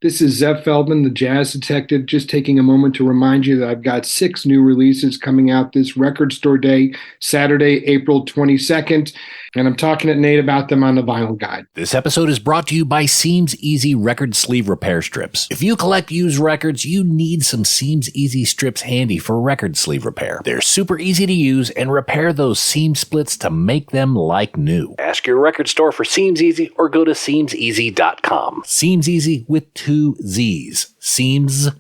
This is Zev Feldman, the Jazz Detective, just taking a moment to remind you that I've got 6 new releases coming out this record store day, Saturday, April 22nd, and I'm talking to Nate about them on the Vinyl Guide. This episode is brought to you by Seams Easy record sleeve repair strips. If you collect used records, you need some Seams Easy strips handy for record sleeve repair. They're super easy to use and repair those seam splits to make them like new. Ask your record store for Seams Easy or go to seamseasy.com. Seams Easy with 2 Z's. seamseasy.com.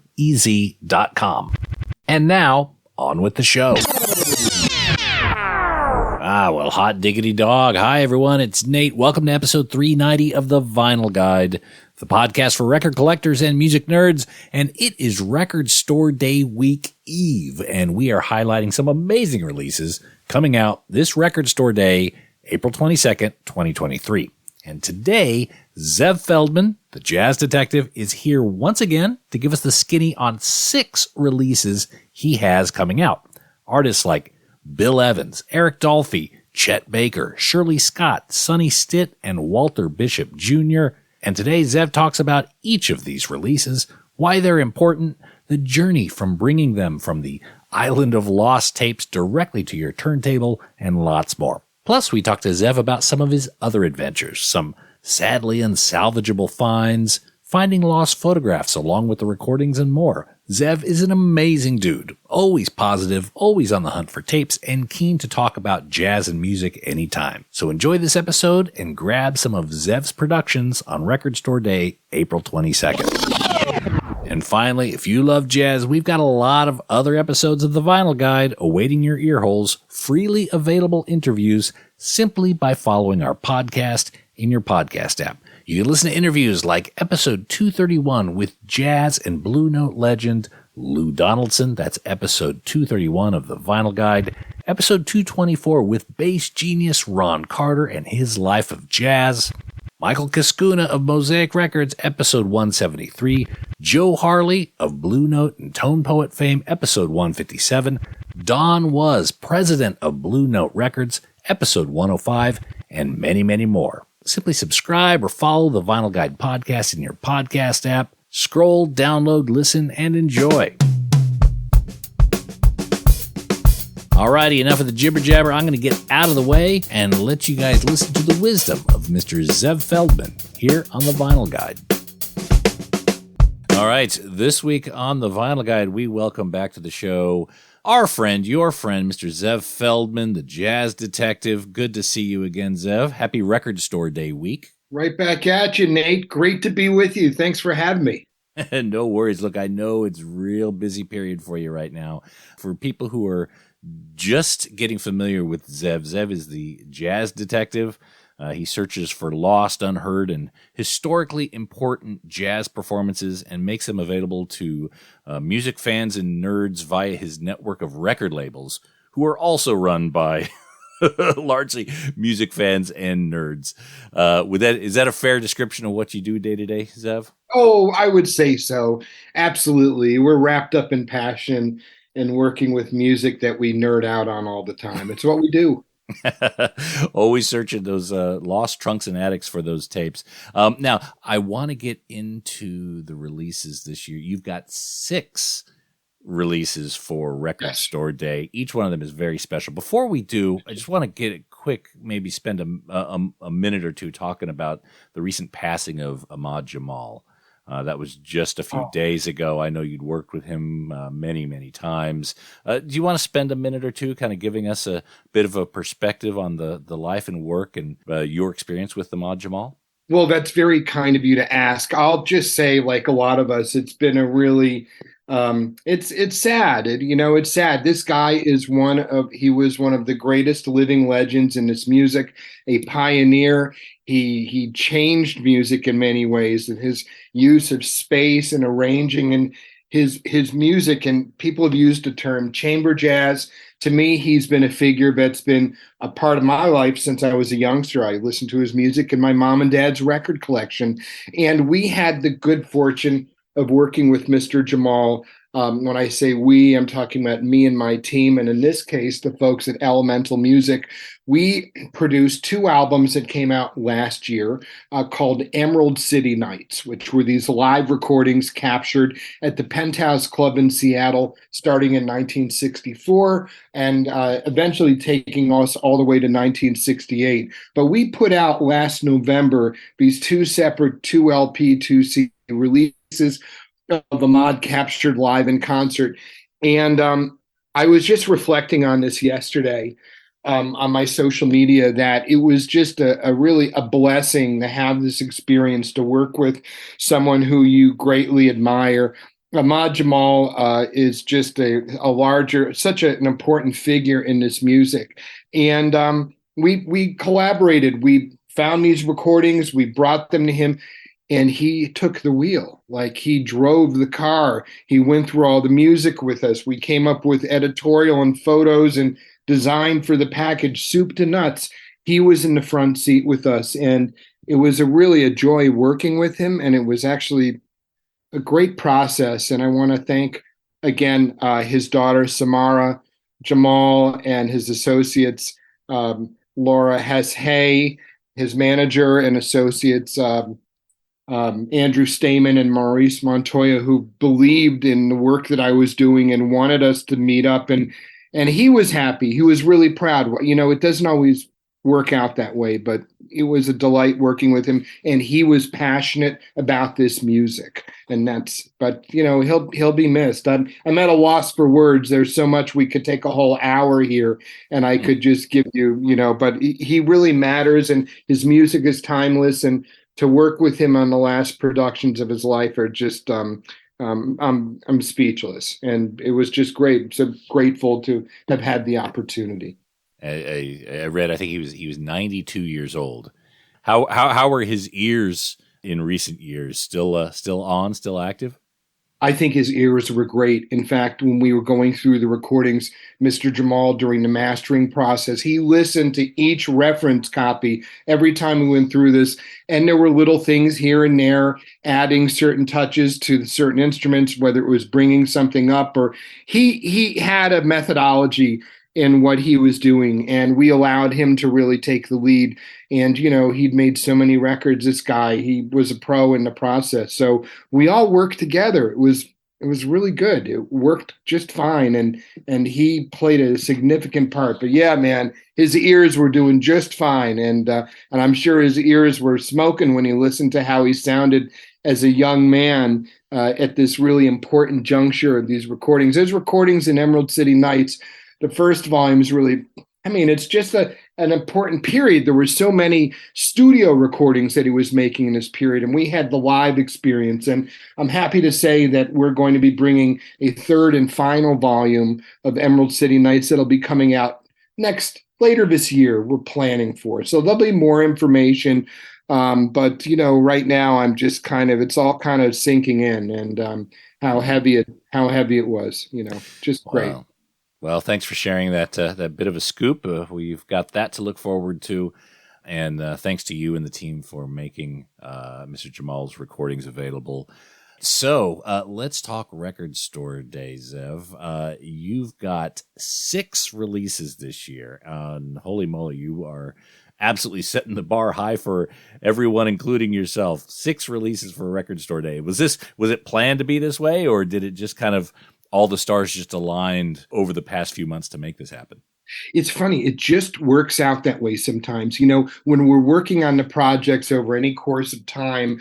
And now, on with the show. Well, hot diggity dog. Hi, everyone. It's Nate. Welcome to episode 390 of the Vinyl Guide, the podcast for record collectors and music nerds. And it is Record Store Day Week Eve, and we are highlighting some amazing releases coming out this Record Store Day, April 22nd, 2023. And today, Zev Feldman, the Jazz Detective, is here once again to give us the skinny on 6 releases he has coming out. Artists like Bill Evans, Eric Dolphy, Chet Baker, Shirley Scott, Sonny Stitt, and Walter Bishop Jr. And today, Zev talks about each of these releases, why they're important, the journey from bringing them from the island of lost tapes directly to your turntable, and lots more. Plus, we talked to Zev about some of his other adventures, some sadly unsalvageable finds, finding lost photographs along with the recordings, and more. Zev is an amazing dude, always positive, always on the hunt for tapes, and keen to talk about jazz and music anytime. So enjoy this episode and grab some of Zev's productions on Record Store Day, April 22nd. And finally, if you love jazz, we've got a lot of other episodes of the Vinyl Guide awaiting your ear holes, freely available interviews simply by following our podcast in your podcast app. You can listen to interviews like episode 231 with jazz and Blue Note legend Lou Donaldson. That's episode 231 of the Vinyl Guide. Episode 224 with bass genius Ron Carter and his life of jazz. Michael Cascuna of Mosaic Records, episode 173. Joe Harley of Blue Note and Tone Poet fame, episode 157. Don Was, president of Blue Note Records, episode 105, and many, many more. Simply subscribe or follow the Vinyl Guide podcast in your podcast app. Scroll, download, listen, and enjoy. Alrighty, enough of the jibber jabber. I'm going to get out of the way and let you guys listen to the wisdom of Mr. Zev Feldman here on the Vinyl Guide. All right, this week on the Vinyl Guide, we welcome back to the show our friend, your friend, Mr. Zev Feldman, the Jazz Detective. Good to see you again, Zev. Happy Record Store Day week. Right back at you, Nate. Great to be with you. Thanks for having me. No worries. Look, I know it's a real busy period for you right now. For people who are just getting familiar with Zev, Zev is the Jazz Detective. He searches for lost, unheard, and historically important jazz performances and makes them available to music fans and nerds via his network of record labels, who are also run by largely music fans and nerds. Is that a fair description of what you do day to day, Zev? Oh, I would say so. Absolutely. We're wrapped up in passion and working with music that we nerd out on all the time. It's what we do. Always searching those lost trunks and attics for those tapes. Now, I want to get into the releases this year. You've got 6 releases for Record Store Day. Each one of them is very special. Before we do, I just want to get a quick, maybe spend a minute or two talking about the recent passing of Amhad Jamal. That was just a few days ago. I know you'd worked with him many, many times. Do you want to spend a minute or two kind of giving us a bit of a perspective on the life and work and your experience with Amhad Jamal? Well, that's very kind of you to ask. I'll just say, like a lot of us, it's been a really it's sad. It's sad. This guy he was one of the greatest living legends in this music, a pioneer. He changed music in many ways, and his use of space and arranging and his music, and people have used the term chamber jazz. To me, he's been a figure that's been a part of my life since I was a youngster. I listened to his music in my mom and dad's record collection, and we had the good fortune of working with Mr. Jamal. When I say we, I'm talking about me and my team. And in this case, the folks at Elemental Music. We produced two albums that came out last year called Emerald City Nights, which were these live recordings captured at the Penthouse Club in Seattle starting in 1964 and eventually taking us all the way to 1968. But we put out last November these two separate 2 LP, 2 CD releases of Amhad captured live in concert. And I was just reflecting on this yesterday on my social media that it was just a really a blessing to have this experience to work with someone who you greatly admire. Amhad Jamal is just such an important figure in this music. And we collaborated. We found these recordings, we brought them to him, and he took the wheel. Like, he drove the car. He went through all the music with us. We came up with editorial and photos and design for the package, soup to nuts. He was in the front seat with us, and it was really a joy working with him. And it was actually a great process. And I want to thank again his daughter Samara Jamal and his associates, Laura Hess-Hay, his manager and associates, Andrew Stamen and Maurice Montoya, who believed in the work that I was doing and wanted us to meet up. And he was happy. He was really proud. You know, it doesn't always work out that way, but it was a delight working with him. And he was passionate about this music. But you know, he'll be missed. I'm at a loss for words. There's so much. We could take a whole hour here and I could just give you, but he really matters, and his music is timeless. And to work with him on the last productions of his life are just I'm speechless, and it was just great. So grateful to have had the opportunity. I read, I think he was 92 years old. How were his ears in recent years? Still on, still active? I think his ears were great. In fact, when we were going through the recordings, Mr. Jamal, during the mastering process, he listened to each reference copy every time we went through this. And there were little things here and there, adding certain touches to certain instruments, whether it was bringing something up, or he had a methodology in what he was doing, and we allowed him to really take the lead. And he'd made so many records. This guy, he was a pro in the process, so we all worked together. It was really good. It worked just fine, and he played a significant part. But yeah, man, his ears were doing just fine, and I'm sure his ears were smoking when he listened to how he sounded as a young man at this really important juncture of these recordings. Those recordings in Emerald City Nights, the first volume is really, it's just an important period. There were so many studio recordings that he was making in this period, and we had the live experience. And I'm happy to say that we're going to be bringing a third and final volume of Emerald City Nights that'll be coming out later this year, we're planning for. So there'll be more information. But right now I'm just it's all kind of sinking in, and how heavy it was, just great. Wow. Well, thanks for sharing that bit of a scoop. We've got that to look forward to, and thanks to you and the team for making Mr. Jamal's recordings available. So let's talk Record Store Day, Zev. You've got 6 releases this year. Holy moly, you are absolutely setting the bar high for everyone, including yourself. 6 releases for Record Store Day. Was it planned to be this way, or did it just kind of all the stars just aligned over the past few months to make this happen? It's funny. It just works out that way sometimes. When we're working on the projects over any course of time,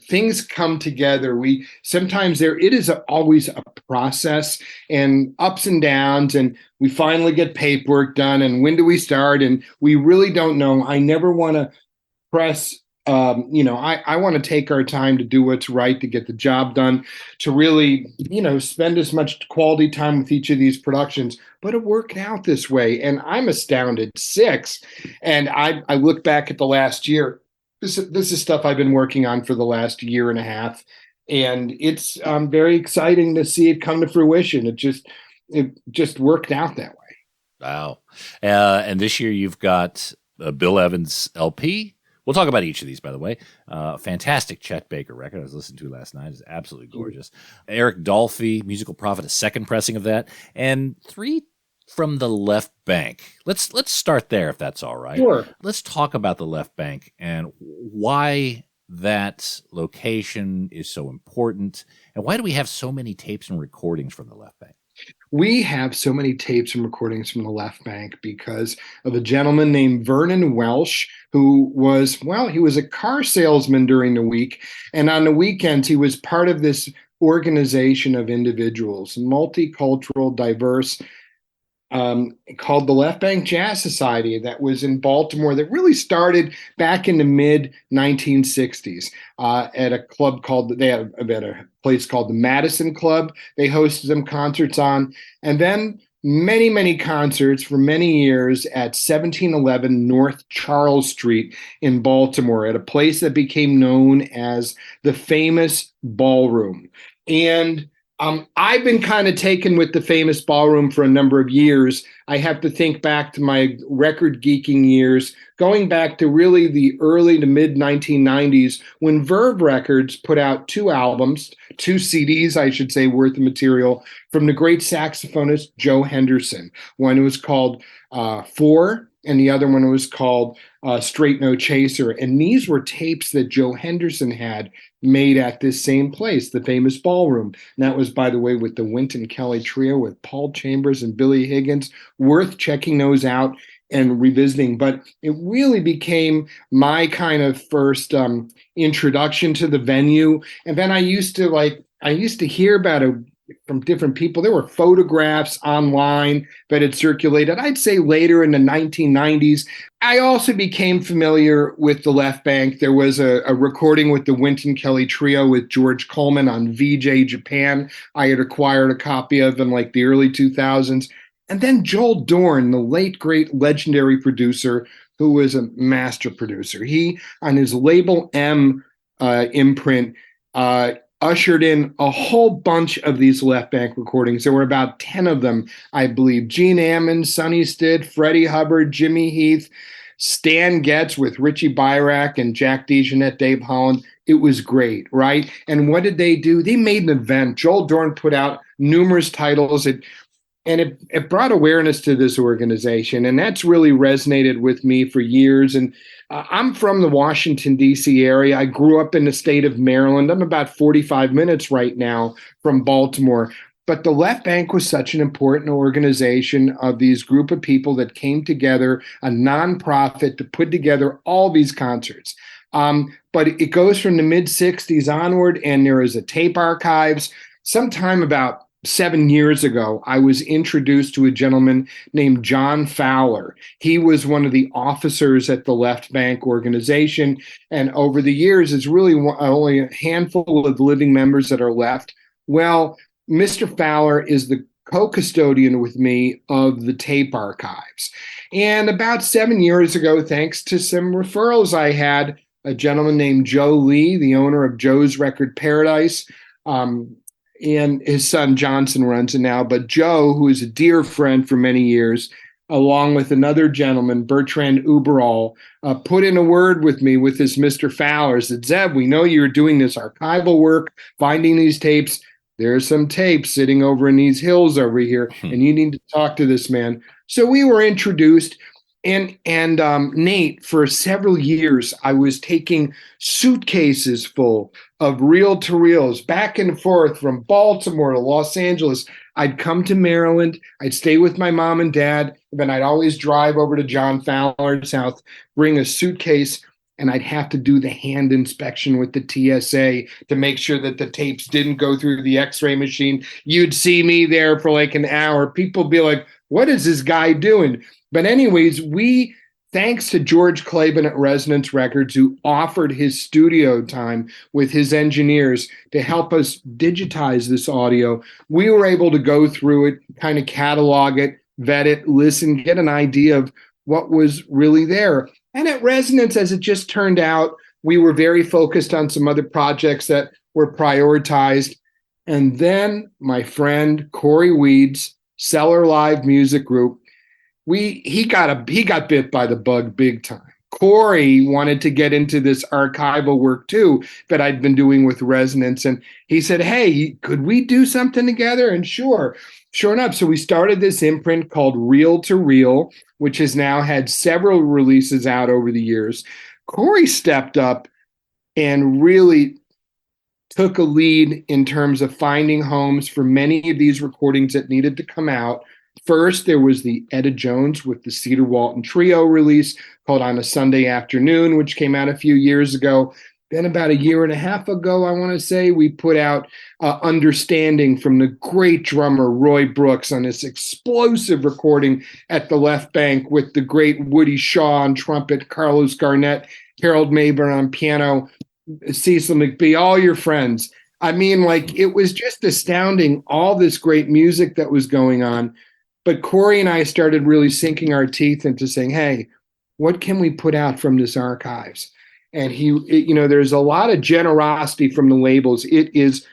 things come together. Sometimes it is always a process and ups and downs, and we finally get paperwork done. And when do we start? And we really don't know. I never want to press. I want to take our time to do what's right, to get the job done, to really, spend as much quality time with each of these productions. But it worked out this way, and I'm astounded. 6, and I look back at the last year. This is stuff I've been working on for the last year and a half, and it's very exciting to see it come to fruition. It just worked out that way. Wow! And this year you've got Bill Evans' LP. We'll talk about each of these, by the way. Fantastic Chet Baker record I was listening to last night. It's absolutely gorgeous. Eric Dolphy, Musical Prophet, a second pressing of that, and 3 from the Left Bank. Let's start there, if that's all right. Sure. Let's talk about the Left Bank and why that location is so important, and why do we have so many tapes and recordings from the Left Bank? We have so many tapes and recordings from the Left Bank because of a gentleman named Vernon Welsh, who was, he was a car salesman during the week. And on the weekends, he was part of this organization of individuals, multicultural, diverse, called the Left Bank Jazz Society, that was in Baltimore, that really started back in the mid 1960s at a club they had a place called the Madison Club. They hosted some concerts on, and then many, many concerts for many years at 1711 North Charles Street in Baltimore, at a place that became known as the famous Ballroom. And I've been kind of taken with the famous Ballroom for a number of years. I have to think back to my record geeking years, going back to really the early to mid 1990s, when Verve Records put out 2 albums, 2 CDs, I should say, worth of material from the great saxophonist Joe Henderson. One was called Four, and the other one was called Straight No Chaser. And these were tapes that Joe Henderson had made at this same place, the famous Ballroom. And that was, by the way, with the Wynton Kelly Trio with Paul Chambers and Billy Higgins. Worth checking those out and revisiting. But it really became my kind of first introduction to the venue. And then I used to hear about it from different people. There were photographs online that had circulated, I'd say later in the 1990s. I also became familiar with the Left Bank. There was a recording with the Wynton Kelly Trio with George Coleman on VJ Japan. I had acquired a copy of in like the early 2000s. And then Joel Dorn, the late, great, legendary producer, who was a master producer. He, on his Label M imprint, ushered in a whole bunch of these Left Bank recordings. There were about 10 of them, I believe. Gene Ammon, Sonny Stitt, Freddie Hubbard, Jimmy Heath, Stan Getz with Richie Byrack and Jack DeJohnette, Dave Holland. It was great, right? And what did they do? They made an event. Joel Dorn put out numerous titles. It brought awareness to this organization, and that's really resonated with me for years. And I'm from the Washington, D.C. area. I grew up in the state of Maryland. I'm about 45 minutes right now from Baltimore. But the Left Bank was such an important organization of these group of people that came together, a nonprofit, to put together all these concerts. But it goes from the mid-'60s onward, and there is a tape archives. Sometime about 7 years ago, I was introduced to a gentleman named John Fowler. He was one of the officers at the Left Bank organization, and over the years, it's really only a handful of living members that are left. Well, Mr. Fowler is the co-custodian with me of the tape archives. And about 7 years ago, thanks to some referrals I had, a gentleman named Joe Lee, the owner of Joe's Record Paradise, and his son Johnson runs it now. But Joe, who is a dear friend for many years, along with another gentleman, Bertrand Uberall, put in a word with me with this Mr. Fowler. Said, Zev, we know you're doing this archival work, finding these tapes. There's some tapes sitting over in these hills over here, and you need to talk to this man. So we were introduced. And Nate, for several years, I was taking suitcases full of reel-to-reels back and forth from Baltimore to Los Angeles. I'd come to Maryland. I'd stay with my mom and dad. Then I'd always drive over to John Fowler's house, bring a suitcase, and I'd have to do the hand inspection with the TSA to make sure that the tapes didn't go through the X-ray machine. You'd see me there for like an hour. People be like, what is this guy doing? But anyways, thanks to George Claiborne at Resonance Records, who offered his studio time with his engineers to help us digitize this audio, we were able to go through it, kind of catalog it, vet it, listen, get an idea of what was really there. And at Resonance, as it just turned out, we were very focused on some other projects that were prioritized. And then my friend Corey Weeds, Cellar Live Music Group, he got bit by the bug big time. Corey wanted to get into this archival work too that I'd been doing with Resonance. And he said, hey, could we do something together? And sure enough. So we started this imprint called Reel to Reel, which has now had several releases out over the years. Corey stepped up and really took a lead in terms of finding homes for many of these recordings that needed to come out. First, there was the Etta Jones with the Cedar Walton Trio release called On a Sunday Afternoon, which came out a few years ago. Then about a year and a half ago, I want to say, we put out Understanding from the great drummer Roy Brooks on this explosive recording at the Left Bank with the great Woody Shaw on trumpet, Carlos Garnett, Harold Mayburn on piano, Cecil McBee, all your friends. I mean, like, it was just astounding, all this great music that was going on. But Corey and I started really sinking our teeth into saying, hey, what can we put out from this archives? And there's a lot of generosity from the labels. It is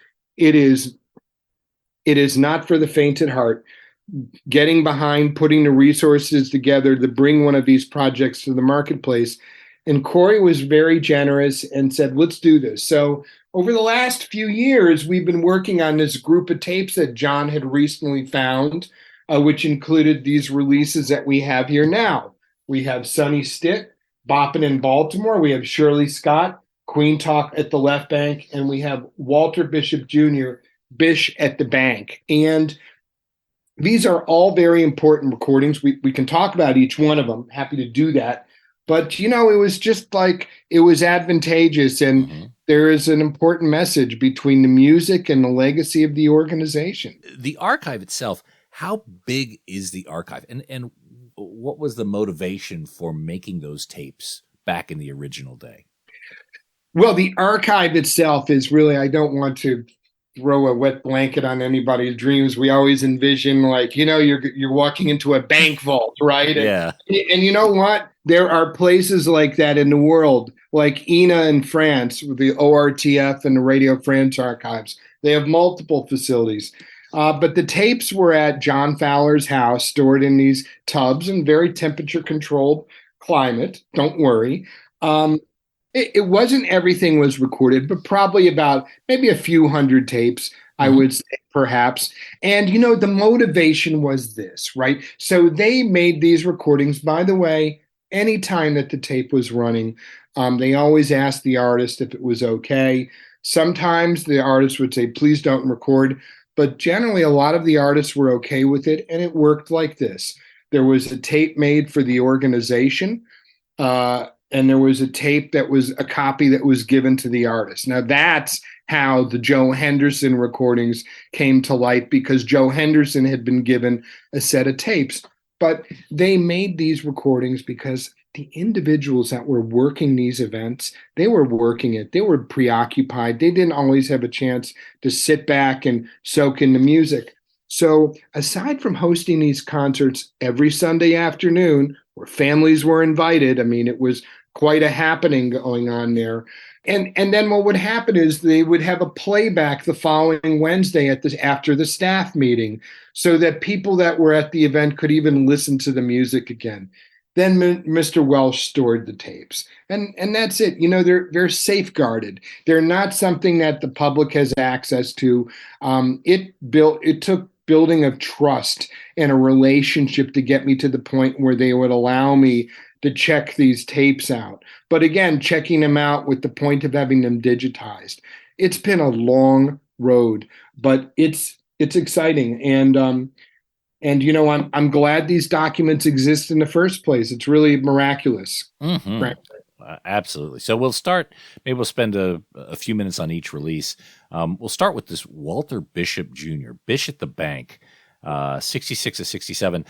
not for the faint at heart. Getting behind, putting the resources together to bring one of these projects to the marketplace. And Corey was very generous and said, let's do this. So over the last few years, we've been working on this group of tapes that John had recently found, which included these releases that we have here now. We have Sonny Stitt, Boppin' in Baltimore. We have Shirley Scott, Queen Talk at the Left Bank. And we have Walter Bishop Jr., Bish at the Bank. And these are all very important recordings. We can talk about each one of them. Happy to do that. But, it was just like, it was advantageous. And there is an important message between the music and the legacy of the organization. The archive itself, how big is the archive? And what was the motivation for making those tapes back in the original day? Well, the archive itself is really, I don't want to throw a wet blanket on anybody's dreams. We always envision, like, you're walking into a bank vault, right? Yeah. And you know what? There are places like that in the world, like INA in France, with the ORTF and the Radio France archives. They have multiple facilities. But the tapes were at John Fowler's house, stored in these tubs in very temperature-controlled climate. Don't worry. It wasn't everything was recorded, but probably about maybe a few hundred tapes, I would say, perhaps. And, the motivation was this, right? So they made these recordings, by the way, anytime that the tape was running. They always asked the artist if it was okay. Sometimes the artist would say, please don't record. But generally, a lot of the artists were okay with it, and it worked like this. There was a tape made for the organization, and there was a tape that was a copy that was given to the artist. Now, that's how the Joe Henderson recordings came to light, because Joe Henderson had been given a set of tapes. But they made these recordings because the individuals that were working these events, they were working it. They were preoccupied. They didn't always have a chance to sit back and soak in the music. So aside from hosting these concerts every Sunday afternoon, where families were invited, I mean, it was quite a happening going on there. And then what would happen is they would have a playback the following Wednesday after the staff meeting, so that people that were at the event could even listen to the music again. Then Mr. Welsh stored the tapes, and that's it. They're safeguarded. They're not something that the public has access to. It took building of trust and a relationship to get me to the point where they would allow me to check these tapes out. But again, checking them out with the point of having them digitized. It's been a long road, but it's exciting. And I'm glad these documents exist in the first place. It's really miraculous. Absolutely. So we'll start, maybe we'll spend a few minutes on each release. We'll start with this Walter Bishop Jr., Bish at the Bank, 66 to 67.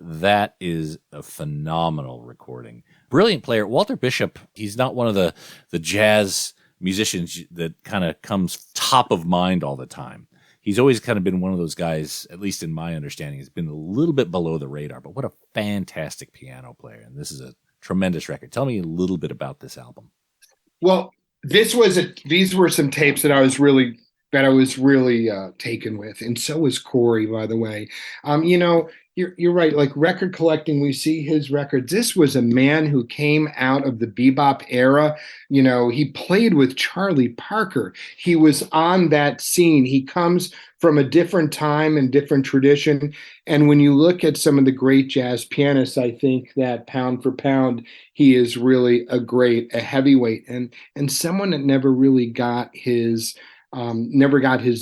That is a phenomenal recording. Brilliant player. Walter Bishop, he's not one of the jazz musicians that kind of comes top of mind all the time. He's always kind of been one of those guys, at least in my understanding, has been a little bit below the radar, but what a fantastic piano player. And this is a tremendous record. Tell me a little bit about this album. Well, these were some tapes that I was really taken with, and so was Corey, by the way. You're right. Like record collecting, we see his records. This was a man who came out of the bebop era. You know, he played with Charlie Parker. He was on that scene. He comes from a different time and different tradition. And when you look at some of the great jazz pianists, I think that pound for pound, he is really a heavyweight, and someone that never got his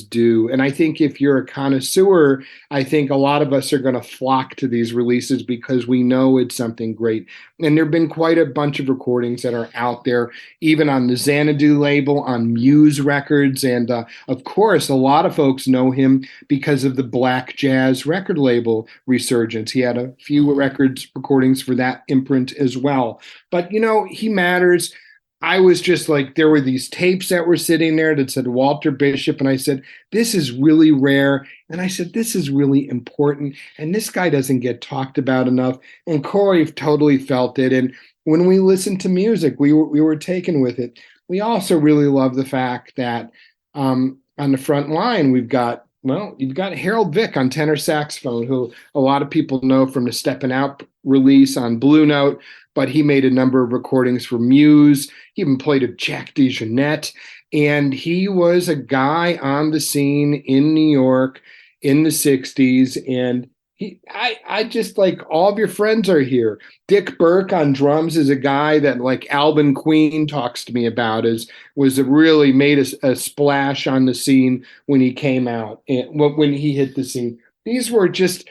due. And I think if you're a connoisseur, I think a lot of us are going to flock to these releases because we know it's something great. And there have been quite a bunch of recordings that are out there, even on the Xanadu label, on Muse Records. And of course, a lot of folks know him because of the Black Jazz record label resurgence. He had a few recordings for that imprint as well. But, he matters. I was just like, there were these tapes that were sitting there that said Walter Bishop. And I said, this is really rare. And I said, this is really important. And this guy doesn't get talked about enough. And Corey totally felt it. And when we listened to music, we were taken with it. We also really love the fact that on the front line, you've got Harold Vick on tenor saxophone, who a lot of people know from the Steppin' Out release on Blue Note, but he made a number of recordings for Muse. He even played with Jack DeJohnette, and he was a guy on the scene in New York in the 60s. And I just like, all of your friends are here. Dick Burke on drums is a guy that like Alvin Queen talks to me about, really made a splash on the scene when he came out and when he hit the scene. These were just,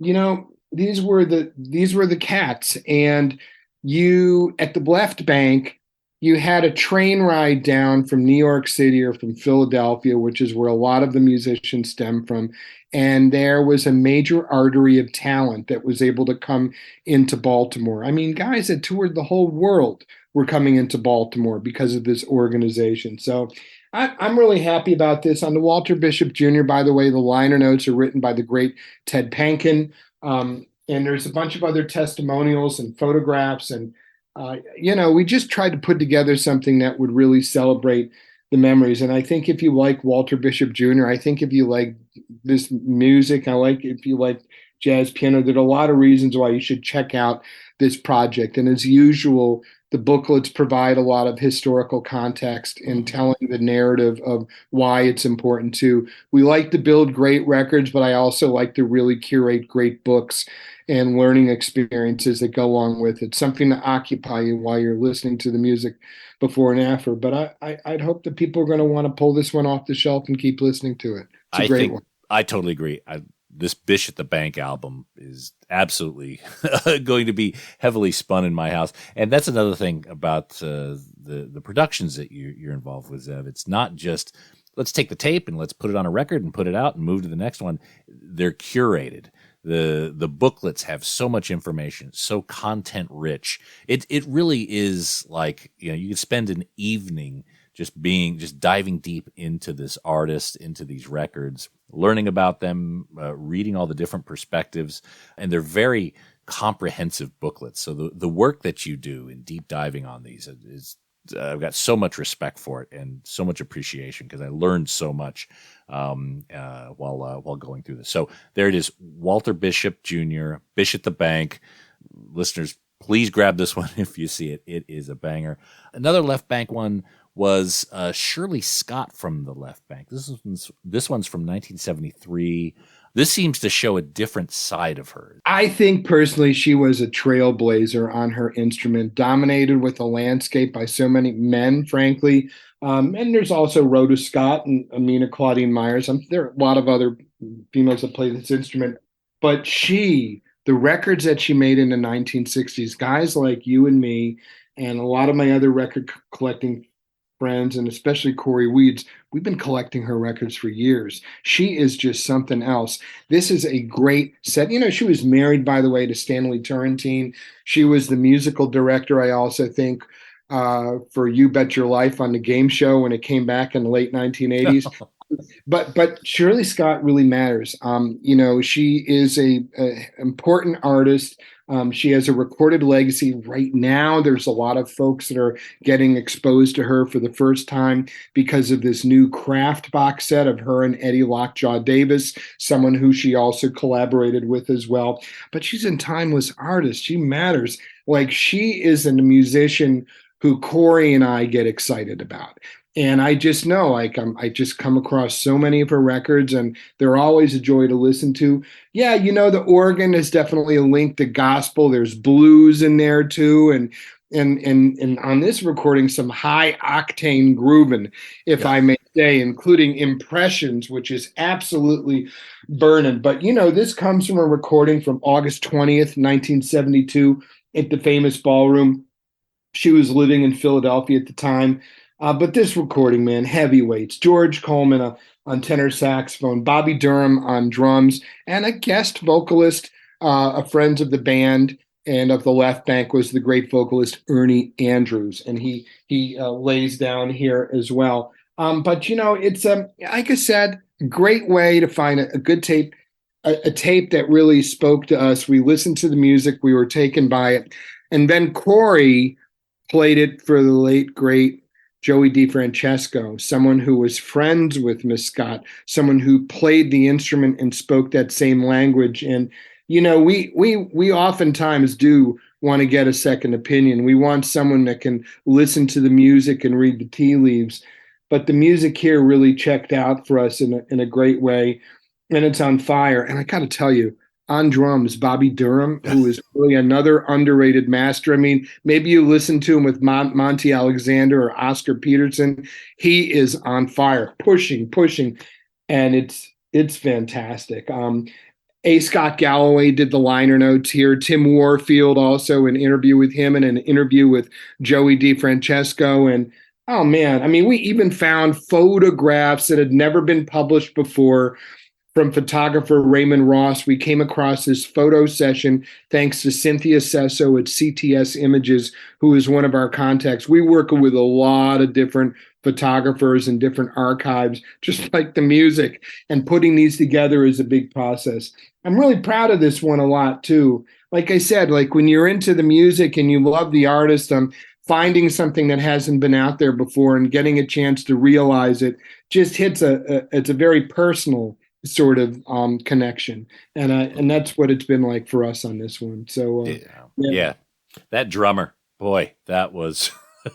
these were the cats. And you at the left bank, you had a train ride down from New York City or from Philadelphia, which is where a lot of the musicians stem from. And there was a major artery of talent that was able to come into Baltimore. I mean, guys that toured the whole world were coming into Baltimore because of this organization. So I'm really happy about this. On the Walter Bishop Jr., by the way, the liner notes are written by the great Ted Pankin. And there's a bunch of other testimonials and photographs. And, we just tried to put together something that would really celebrate the memories. And I think if you like Walter Bishop Jr., I think if you like this music, if you like jazz piano, there are a lot of reasons why you should check out this project. And as usual, the booklets provide a lot of historical context in telling the narrative of why it's important too. We like to build great records, but I also like to really curate great books and learning experiences that go along with it. Something to occupy you while you're listening to the music before and after. But I'd hope that people are going to want to pull this one off the shelf and keep listening to it. It's a great one. I totally agree. This Bish at the Bank album is absolutely going to be heavily spun in my house. And that's another thing about the productions that you're involved with, Zev. It's not just, let's take the tape and let's put it on a record and put it out and move to the next one. They're curated. The booklets have so much information, so content rich. It really is like, you could spend an evening just diving deep into this artist, into these records, learning about them, reading all the different perspectives, and they're very comprehensive booklets. So the work that you do in deep diving on these is I've got so much respect for it and so much appreciation because I learned so much while going through this. So there it is, Walter Bishop Jr., Bish at the Bank. Listeners, please grab this one if you see it. It is a banger. Another left bank one was Shirley Scott from the left bank. This one's from 1973. This seems to show a different side of her. I think personally she was a trailblazer on her instrument, dominated with the landscape by so many men, frankly. And there's also Rhoda Scott and Amina Claudine Myers. There are a lot of other females that play this instrument. But the records that she made in the 1960s, guys like you and me and a lot of my other record collecting friends, and especially Corey Weeds, we've been collecting her records for years. She is just something else. This is a great set. She was married, by the way, to Stanley Turrentine. She was the musical director, I also think, for You Bet Your Life on the game show when it came back in the late 1980s. but Shirley Scott really matters. She is a important artist. She has a recorded legacy right now. There's a lot of folks that are getting exposed to her for the first time because of this new craft box set of her and Eddie Lockjaw Davis, someone who she also collaborated with as well. But she's a timeless artist. She matters. Like, she is a musician who Corey and I get excited about. And I just know, like, I just come across so many of her records, and they're always a joy to listen to. Yeah, the organ is definitely a link to gospel. There's blues in there too, and on this recording, some high octane grooving, if I may say, including impressions, which is absolutely burning. But this comes from a recording from August 20th, 1972, at the famous ballroom. She was living in Philadelphia at the time. But this recording, man, heavyweights. George Coleman on tenor saxophone, Bobby Durham on drums, and a guest vocalist, a friend of the band and of the Left Bank was the great vocalist Ernie Andrews, and he lays down here as well. But it's like I said, a great way to find a good tape, a tape that really spoke to us. We listened to the music, we were taken by it, and then Corey played it for the late great Joey DeFrancesco, someone who was friends with Miss Scott, someone who played the instrument and spoke that same language. And we oftentimes do want to get a second opinion. We want someone that can listen to the music and read the tea leaves. But the music here really checked out for us in a great way, and it's on fire. And I got to tell you, on drums, Bobby Durham, who is really another underrated master. I mean, maybe you listen to him with Monty Alexander or Oscar Peterson. He is on fire, pushing, and it's fantastic. A. Scott Galloway did the liner notes here. Tim Warfield also, an interview with him and an interview with Joey DeFrancesco. And oh man, I mean, we even found photographs that had never been published before from photographer Raymond Ross. We came across this photo session thanks to Cynthia Sesso at CTS Images, who is one of our contacts. We work with a lot of different photographers and different archives, just like the music, and putting these together is a big process. I'm really proud of this one a lot too. Like I said, like when you're into the music and you love the artist, finding something that hasn't been out there before and getting a chance to realize it just hits it's a very personal sort of connection, and that's what it's been like for us on this one. So yeah, that drummer, boy, that was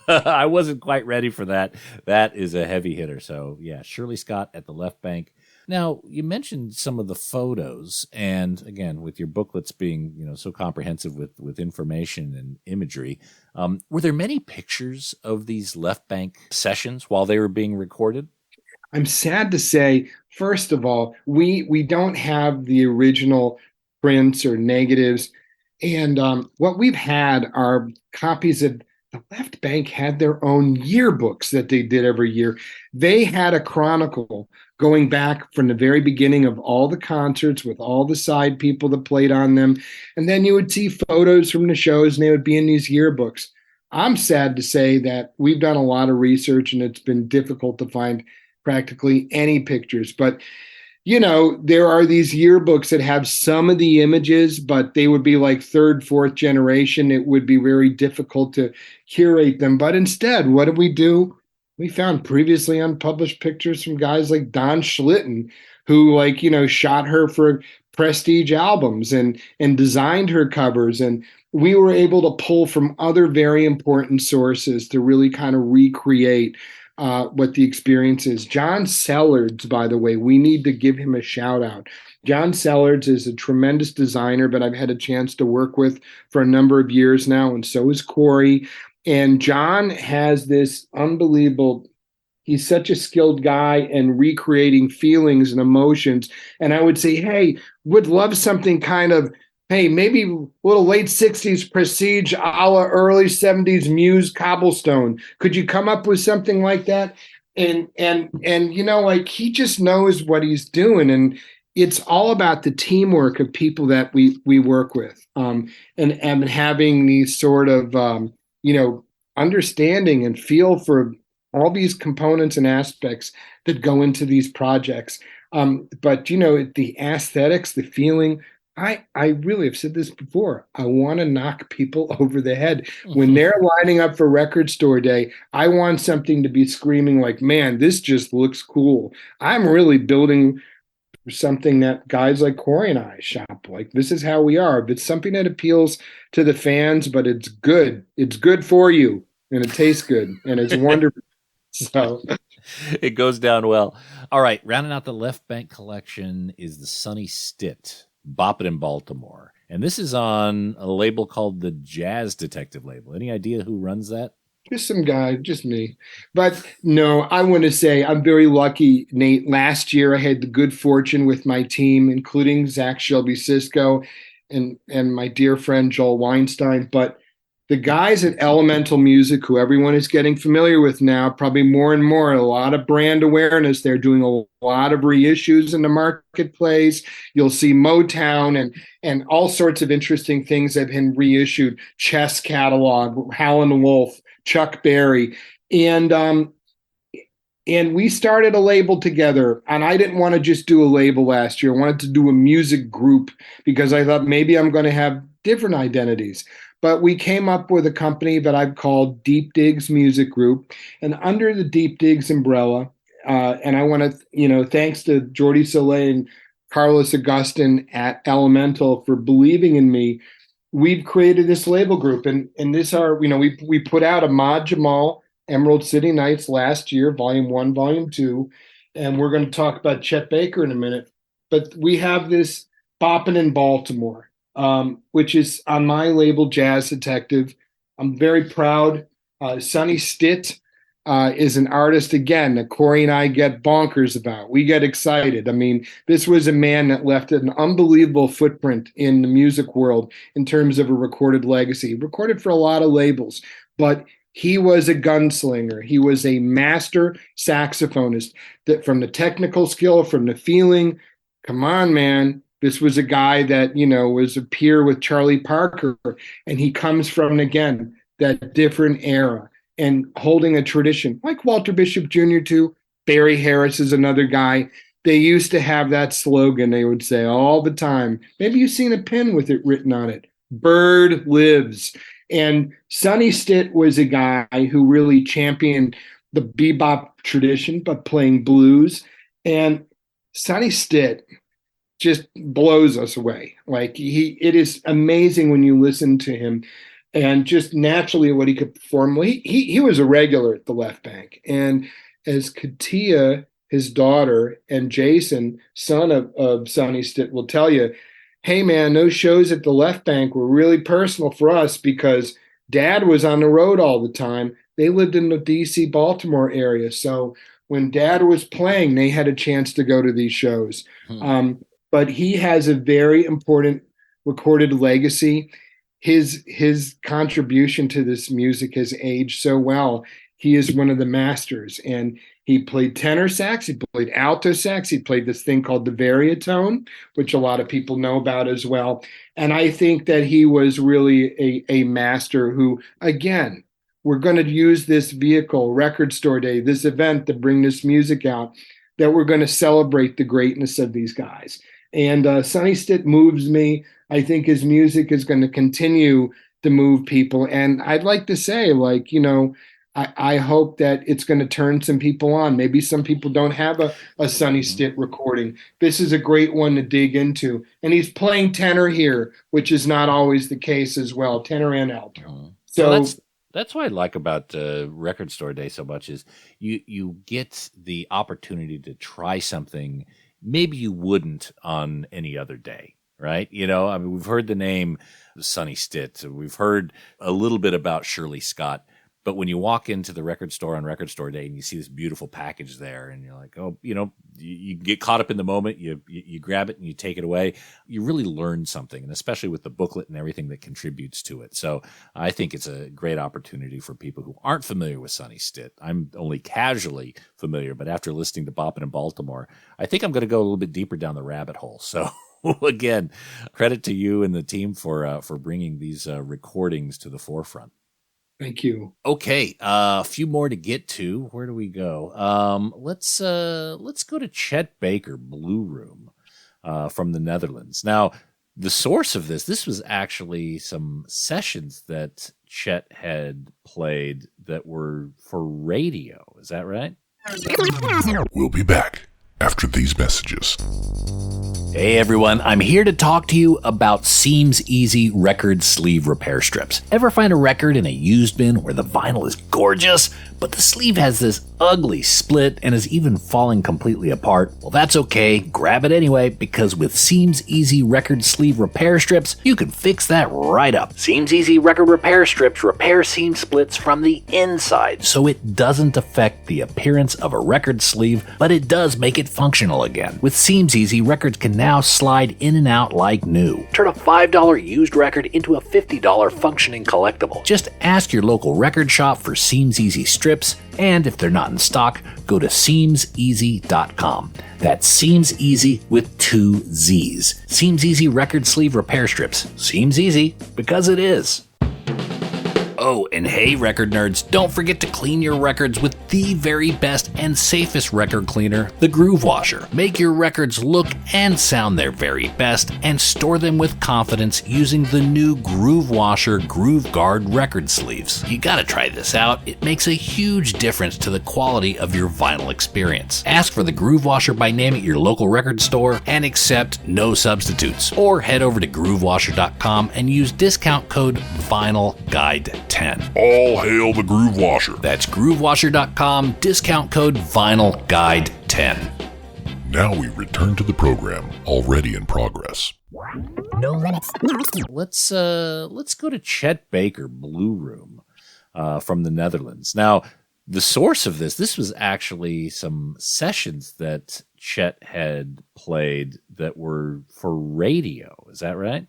I wasn't quite ready for that. That is a heavy hitter. So yeah, Shirley Scott at the Left Bank. Now, you mentioned some of the photos, and again, with your booklets being so comprehensive with information and imagery, were there many pictures of these Left Bank sessions while they were being recorded? I'm sad to say, first of all, we don't have the original prints or negatives. And what we've had are copies of the Left Bank had their own yearbooks that they did every year. They had a chronicle going back from the very beginning of all the concerts with all the side people that played on them. And then you would see photos from the shows, and they would be in these yearbooks. I'm sad to say that we've done a lot of research, and it's been difficult to find practically any pictures. But there are these yearbooks that have some of the images, but they would be like third, fourth generation. It would be very difficult to curate them. But instead, what did we do? We found previously unpublished pictures from guys like Don Schlitten, who shot her for prestige albums and designed her covers. And we were able to pull from other very important sources to really kind of recreate what the experience is. John Sellards, by the way, we need to give him a shout out. John Sellards is a tremendous designer, but I've had a chance to work with for a number of years now, and so is Corey. And John has this unbelievable, he's such a skilled guy in recreating feelings and emotions. And I would say, hey, would love something kind of, hey, maybe a little late 60s Prestige a la early 70s Muse Cobblestone. Could you come up with something like that? And he just knows what he's doing. And it's all about the teamwork of people that we work with, and having these sort of, understanding and feel for all these components and aspects that go into these projects. But the aesthetics, the feeling, I really have said this before. I want to knock people over the head. When they're lining up for record store day, I want something to be screaming like, man, this just looks cool. I'm really building something that guys like Corey and I shop like. This is how we are. If it's something that appeals to the fans, but it's good for you, and it tastes good, and it's wonderful. So it goes down well. All right, rounding out the Left Bank collection is the Sonny Stitt, Bop It in Baltimore. And this is on a label called the Jazz Detective label. Any idea who runs that? Just some guy, just me. But no, I want to say I'm very lucky, Nate. Last year, I had the good fortune with my team, including Zach Shelby Cisco and my dear friend Joel Weinstein. But the guys at Elemental Music, who everyone is getting familiar with now, probably more and more, a lot of brand awareness. They're doing a lot of reissues in the marketplace. You'll see Motown and all sorts of interesting things that have been reissued. Chess catalog, Howlin' Wolf, Chuck Berry, and we started a label together. And I didn't want to just do a label last year. I wanted to do a music group because I thought maybe I'm going to have different identities. But we came up with a company that I've called Deep Digs Music Group, and under the Deep Digs umbrella, and I want to, thanks to Jordi Soleil and Carlos Agustin at Elemental for believing in me. We've created this label group, and this we put out Amhad Jamal, Emerald City Nights last year, Volume 1, Volume 2, and we're going to talk about Chet Baker in a minute. But we have this Boppin' in Baltimore, which is on my label, Jazz Detective. I'm very proud. Sonny Stitt is an artist, again, that Corey and I get bonkers about. We get excited. I mean, this was a man that left an unbelievable footprint in the music world in terms of a recorded legacy. He recorded for a lot of labels, but he was a gunslinger. He was a master saxophonist. That from the technical skill, from the feeling, come on, man. This was a guy that, was a peer with Charlie Parker, and he comes from, again, that different era and holding a tradition like Walter Bishop Jr. too. Barry Harris is another guy. They used to have that slogan they would say all the time. Maybe you've seen a pin with it written on it. Bird lives. And Sonny Stitt was a guy who really championed the bebop tradition, but playing blues. And Sonny Stitt just blows us away. Like it is amazing when you listen to him. And just naturally what he could perform. Well, he was a regular at the Left Bank. And as Katia, his daughter, and Jason, son of Sonny Stitt, will tell you, hey, man, those shows at the Left Bank were really personal for us because Dad was on the road all the time. They lived in the D.C., Baltimore area. So when Dad was playing, they had a chance to go to these shows. But he has a very important recorded legacy. His contribution to this music has aged so well. He is one of the masters, and he played tenor sax, he played alto sax, he played this thing called the variatone, which a lot of people know about as well. And I think that he was really a master who, again, we're going to use this vehicle, Record Store Day, this event to bring this music out, that we're going to celebrate the greatness of these guys. And Sonny Stitt moves me. I think his music is going to continue to move people. And I'd like to say, I hope that it's going to turn some people on. Maybe some people don't have a Sonny Stitt recording. This is a great one to dig into. And he's playing tenor here, which is not always the case as well, tenor and alto. So that's what I like about Record Store Day so much is you get the opportunity to try something maybe you wouldn't on any other day. Right. I mean, we've heard the name Sonny Stitt. We've heard a little bit about Shirley Scott. But when you walk into the record store on Record Store Day and you see this beautiful package there and you're like, oh, you get caught up in the moment, you grab it and you take it away, you really learn something, and especially with the booklet and everything that contributes to it. So I think it's a great opportunity for people who aren't familiar with Sonny Stitt. I'm only casually familiar, but after listening to Boppin' in Baltimore, I think I'm going to go a little bit deeper down the rabbit hole. So again, credit to you and the team for bringing these recordings to the forefront. Thank you. Okay, a few more to get to. Where do we go? Let's go to Chet Baker, Blue Room, from the Netherlands. Now, the source of this was actually some sessions that Chet had played that were for radio. Is that right? We'll be back after these messages. Hey everyone, I'm here to talk to you about Seems Easy record sleeve repair strips. Ever find a record in a used bin where the vinyl is gorgeous, but the sleeve has this ugly split and is even falling completely apart? Well, that's okay. Grab it anyway, because with Seems Easy record sleeve repair strips, you can fix that right up. Seems Easy record repair strips repair seam splits from the inside, so it doesn't affect the appearance of a record sleeve, but it does make it functional again. With Seems Easy, records can now slide in and out like new. Turn a $5 used record into a $50 functioning collectible. Just ask your local record shop for Seems Easy strips, and if they're not in stock, go to seamseasy.com. That's Seems Easy with 2 Z's. Seems Easy record sleeve repair strips. Seems easy because it is. Oh, and hey, record nerds, don't forget to clean your records with the very best and safest record cleaner, the Groove Washer. Make your records look and sound their very best and store them with confidence using the new Groove Washer Groove Guard record sleeves. You gotta try this out. It makes a huge difference to the quality of your vinyl experience. Ask for the Groove Washer by name at your local record store and accept no substitutes. Or head over to groovewasher.com and use discount code VINYLGUIDE10. All hail the Groove Washer. That's groovewasher.com, discount code VINYLGUIDE10. Now we return to the program already in progress. No limits. Let's go to Chet Baker, Blue Room, from the Netherlands. Now, the source of this was actually some sessions that Chet had played that were for radio. Is that right?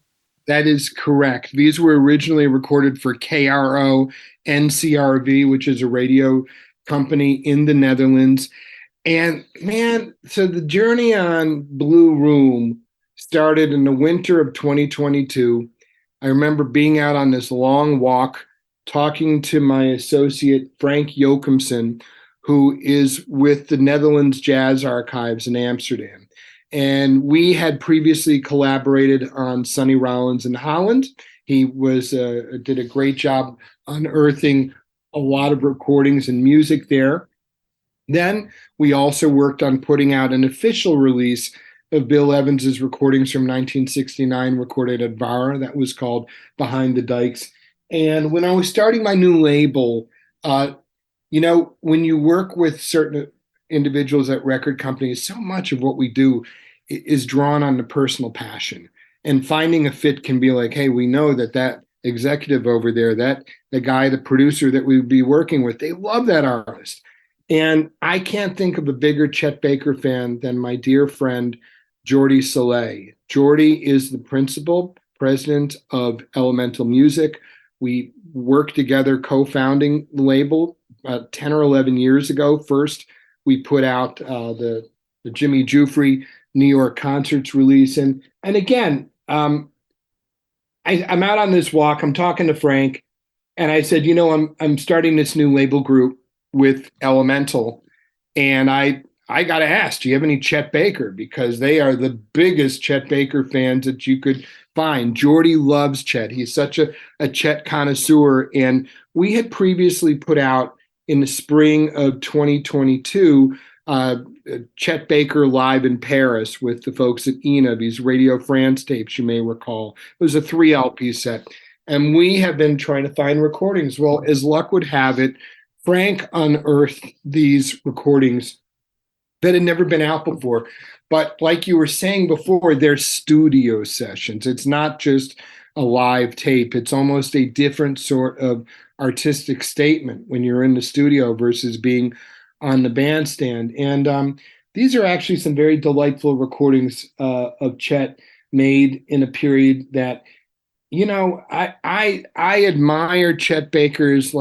That is correct. These were originally recorded for KRO NCRV, which is a radio company in the Netherlands. And man, so the journey on Blue Room started in the winter of 2022. I remember being out on this long walk, talking to my associate, Frank Jokumsen, who is with the Netherlands Jazz Archives in Amsterdam. And we had previously collaborated on Sonny Rollins in Holland. He did a great job unearthing a lot of recordings and music there. Then we also worked on putting out an official release of Bill Evans's recordings from 1969, recorded at Vara. That was called Behind the Dikes. And when I was starting my new label, when you work with certain individuals at record companies, so much of what we do is drawn on the personal passion, and finding a fit can be like, hey, we know that executive over there, the guy, the producer that we would be working with, they love that artist. And I can't think of a bigger Chet Baker fan than my dear friend, Jordi Soleil. Jordi is the president of Elemental Music. We worked together co-founding the label 10 or 11 years ago. First, we put out the Jimmy Jufrey New York Concerts release. And again, I'm out on this walk. I'm talking to Frank, and I said, I'm starting this new label group with Elemental, and I got to ask, do you have any Chet Baker? Because they are the biggest Chet Baker fans that you could find. Jordi loves Chet. He's such a Chet connoisseur. And we had previously put out in the spring of 2022, Chet Baker live in Paris with the folks at ENA, these Radio France tapes, you may recall. It was a 3 LP set. And we have been trying to find recordings. Well, as luck would have it, Frank unearthed these recordings that had never been out before. But like you were saying before, they're studio sessions. It's not just a live tape. It's almost a different sort of artistic statement when you're in the studio versus being on the bandstand. And these are actually some very delightful recordings of Chet made in a period that, I admire Chet Baker's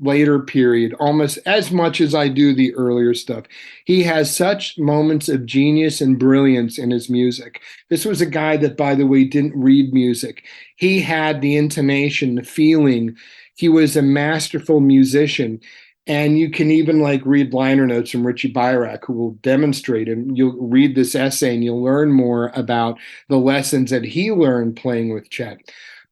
later period almost as much as I do the earlier stuff. He has such moments of genius and brilliance in his music. This was a guy that, by the way, didn't read music. He had the intonation, the feeling. he was a masterful musician. And you can even like read liner notes from Richie Byrack, who will demonstrate, and you'll read this essay and you'll learn more about the lessons that he learned playing with Chet.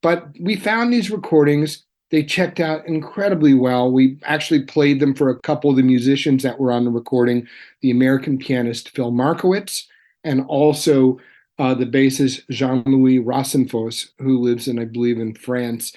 But we found these recordings. They checked out incredibly well. We actually played them for a couple of the musicians that were on the recording, the American pianist Phil Markowitz, and also the bassist Jean-Louis Rosenfos, who lives in, I believe, in France.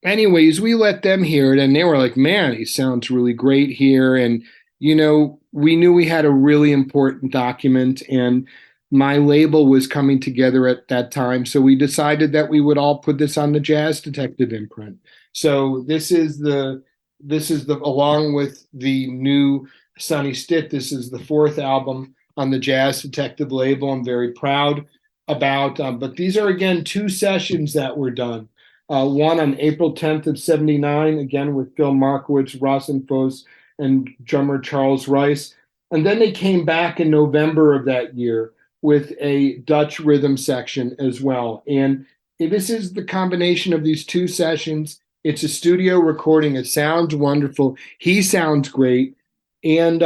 Anyways, we let them hear it, and they were like, man, he sounds really great here. And, we knew we had a really important document, and my label was coming together at that time. So we decided that we would all put this on the Jazz Detective imprint. So this is along with the new Sonny Stitt, this is the fourth album on the Jazz Detective label. I'm very proud about, but these are, again, two sessions that were done. One on April 10th of 79, again with Phil Markowitz, Rosenfos, and drummer Charles Rice. And then they came back in November of that year with a Dutch rhythm section as well. And this is the combination of these two sessions. It's a studio recording. It sounds wonderful. He sounds great. And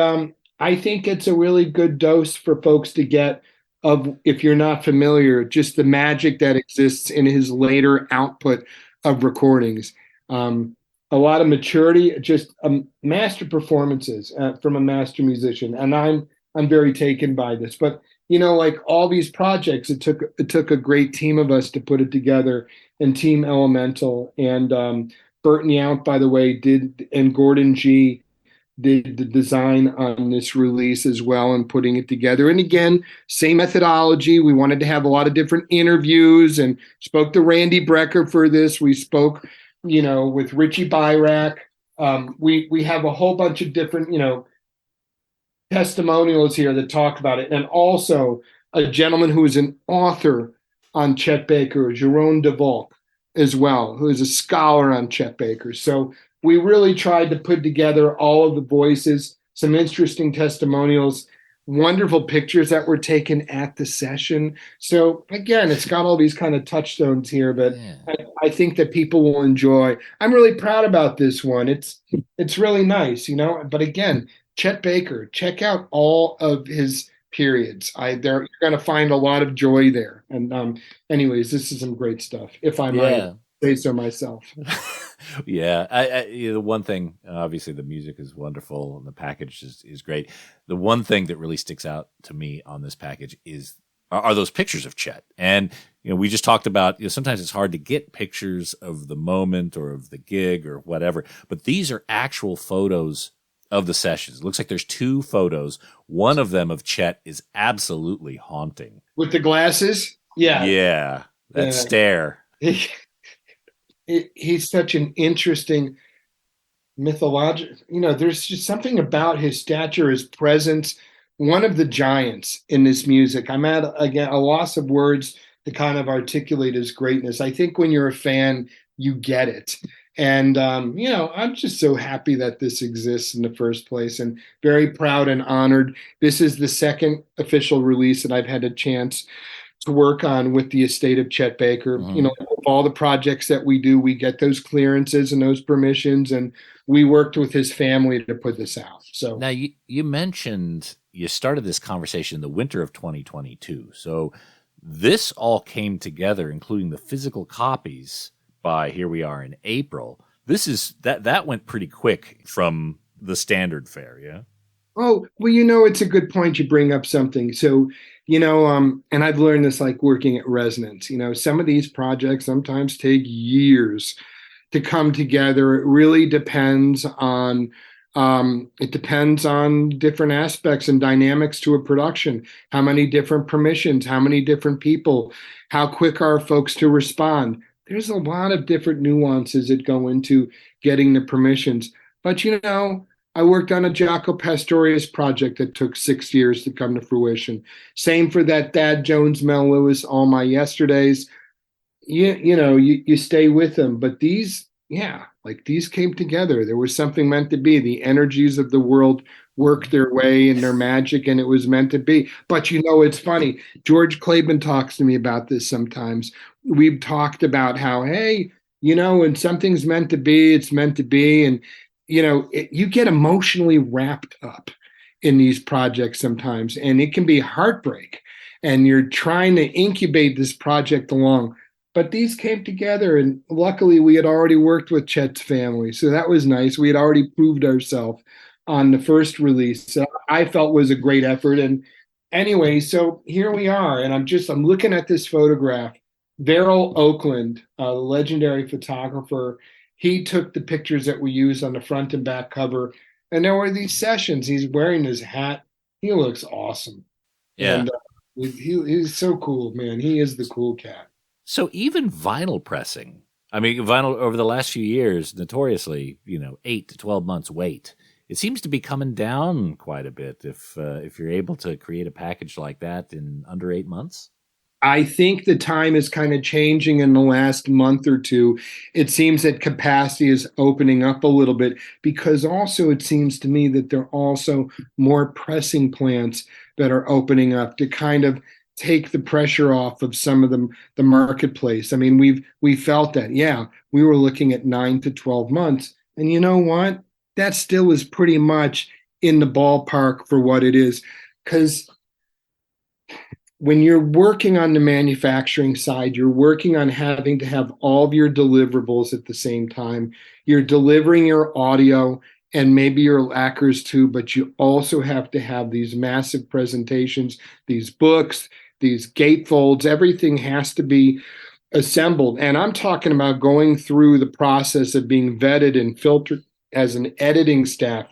I think it's a really good dose for folks to get of, if you're not familiar, just the magic that exists in his later output of recordings. A lot of maturity, just master performances from a master musician, and I'm very taken by this. But like all these projects, it took a great team of us to put it together, and Team Elemental, and Burton Yount, by the way, and Gordon G did the design on this release as well and putting it together. And again, same methodology. We wanted to have a lot of different interviews and spoke to Randy Brecker for this. We spoke, with Richie Byrack. We have a whole bunch of different, testimonials here that talk about it. And also a gentleman who is an author on Chet Baker, Jerome DeVolk, as well, who is a scholar on Chet Baker. So we really tried to put together all of the voices, some interesting testimonials, wonderful pictures that were taken at the session. So again, it's got all these kind of touchstones here, but yeah. I think that people will enjoy. I'm really proud about this one. It's really nice, but again, Chet Baker, check out all of his periods. You're going to find a lot of joy there. And anyways, this is some great stuff, if I might say so myself. Yeah, the one thing, obviously the music is wonderful and the package is great. The one thing that really sticks out to me on this package are those pictures of Chet. And we just talked about, sometimes it's hard to get pictures of the moment or of the gig or whatever, but these are actual photos of the sessions. It looks like there's two photos. One of them of Chet is absolutely haunting. With the glasses? Yeah. Yeah, that stare. He's such an interesting mythological, there's just something about his stature, his presence, one of the giants in this music. I'm at, again, a loss of words to kind of articulate his greatness. I think when you're a fan, you get it. And, I'm just so happy that this exists in the first place and very proud and honored. This is the second official release that I've had a chance to work on with the estate of Chet Baker. Mm-hmm. All the projects that we do, we get those clearances and those permissions, and we worked with his family to put this out. So now you mentioned you started this conversation in the winter of 2022. So this all came together, including the physical copies, by here we are in April. This is that went pretty quick from the standard fare, yeah? Oh, well, it's a good point you bring up something. So, and I've learned this like working at Resonance, some of these projects sometimes take years to come together. It really depends on different aspects and dynamics to a production. How many different permissions, how many different people, how quick are folks to respond? There's a lot of different nuances that go into getting the permissions. But, I worked on a Jaco Pastorius project that took 6 years to come to fruition. Same for that Thad Jones, Mel Lewis, All My Yesterdays. You stay with them. But these came together. There was something meant to be. The energies of the world worked their way and their magic, and it was meant to be. But it's funny. George Claiborne talks to me about this sometimes. We've talked about how, hey, when something's meant to be, it's meant to be. And, you get emotionally wrapped up in these projects sometimes, and it can be heartbreak. And you're trying to incubate this project along. But these came together, and luckily we had already worked with Chet's family. So that was nice. We had already proved ourselves on the first release. So I felt was a great effort. And anyway, so here we are. And I'm looking at this photograph. Verrill Oakland, the legendary photographer, he took the pictures that we use on the front and back cover. And there were these sessions. He's wearing his hat. He looks awesome. Yeah. And he's so cool, man. He is the cool cat. So even vinyl pressing, I mean, vinyl over the last few years, notoriously, 8 to 12 months wait. It seems to be coming down quite a bit if you're able to create a package like that in under 8 months. I think the time is kind of changing in the last month or two. It seems that capacity is opening up a little bit, because also it seems to me that there are also more pressing plants that are opening up to kind of take the pressure off of some of the marketplace. I mean, we felt that, we were looking at 9 to 12 months. And you know what? That still is pretty much in the ballpark for what it is. Because when you're working on the manufacturing side, you're working on having to have all of your deliverables at the same time. You're delivering your audio and maybe your lacquers too, but you also have to have these massive presentations, these books, these gatefolds. Everything has to be assembled. And I'm talking about going through the process of being vetted and filtered as an editing staff,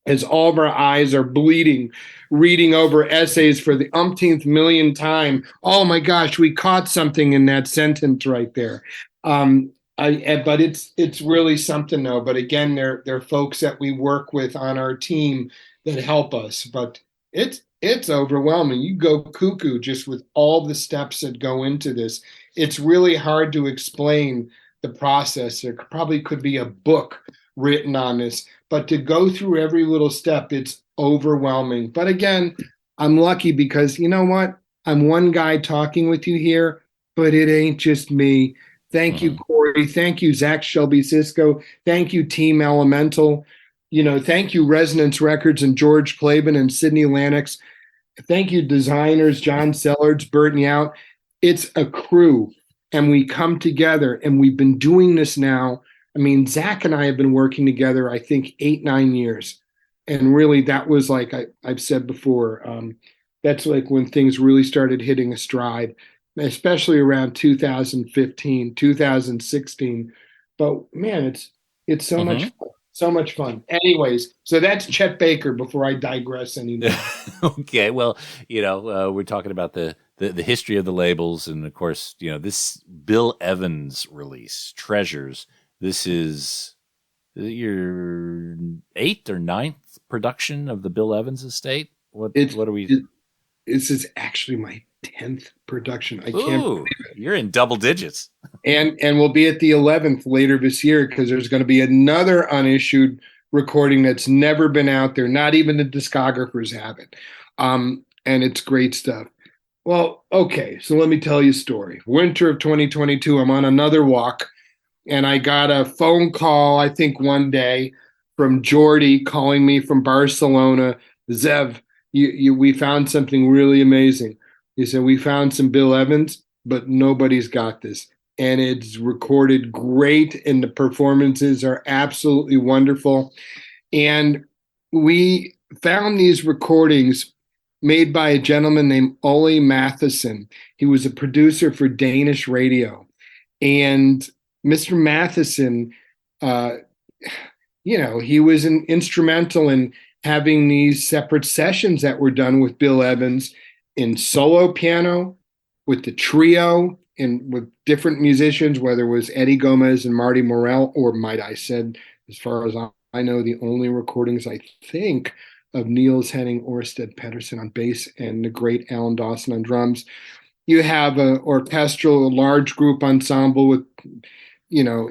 as all of our eyes are bleeding, reading over essays for the umpteenth million time. Oh my gosh, we caught something in that sentence right there. But it's really something though. But again, there are folks that we work with on our team that help us. But it's overwhelming. You go cuckoo just with all the steps that go into this. It's really hard to explain the process. There probably could be a book written on this, but to go through every little step, it's overwhelming. But again, I'm lucky because you know what? I'm one guy talking with you here, but it ain't just me. Thank you, Corey. Thank you, Zach Shelby Cisco. Thank you, Team Elemental. Thank you, Resonance Records and George Claben and Sydney Lennox. Thank you, designers, John Sellards, Burton Yount. It's a crew, and we come together, and we've been doing this now. I mean, Zach and I have been working together, I think, 8-9 years. And really, that was like I've said before, that's like when things really started hitting a stride, especially around 2015, 2016. But man, it's so much fun. So much fun. Anyways, so that's Chet Baker before I digress anymore. Okay. Well, we're talking about the history of the labels. And of course, this Bill Evans release, Treasures, this is your 8th or 9th production of the Bill Evans estate. What are we? This is actually my 10th production. I can't believe it. You're in double digits. And we'll be at the 11th later this year, because there's going to be another unissued recording that's never been out there. Not even the discographers have it. And it's great stuff. Well, okay, so let me tell you a story. Winter of 2022, I'm on another walk, and I got a phone call, I think one day, from Jordy calling me from Barcelona. Zev, we found something really amazing. He said, we found some Bill Evans, but nobody's got this. And it's recorded great, and the performances are absolutely wonderful. And we found these recordings made by a gentleman named Ole Matheson. He was a producer for Danish radio. And Mr. Matheson, he was instrumental in having these separate sessions that were done with Bill Evans in solo piano, with the trio, and with different musicians, whether it was Eddie Gomez and Marty Morell, or might I said, as far as I know, the only recordings, I think, of Niels Henning Orsted Pedersen on bass and the great Alan Dawson on drums. You have an orchestral, large group ensemble with Pelle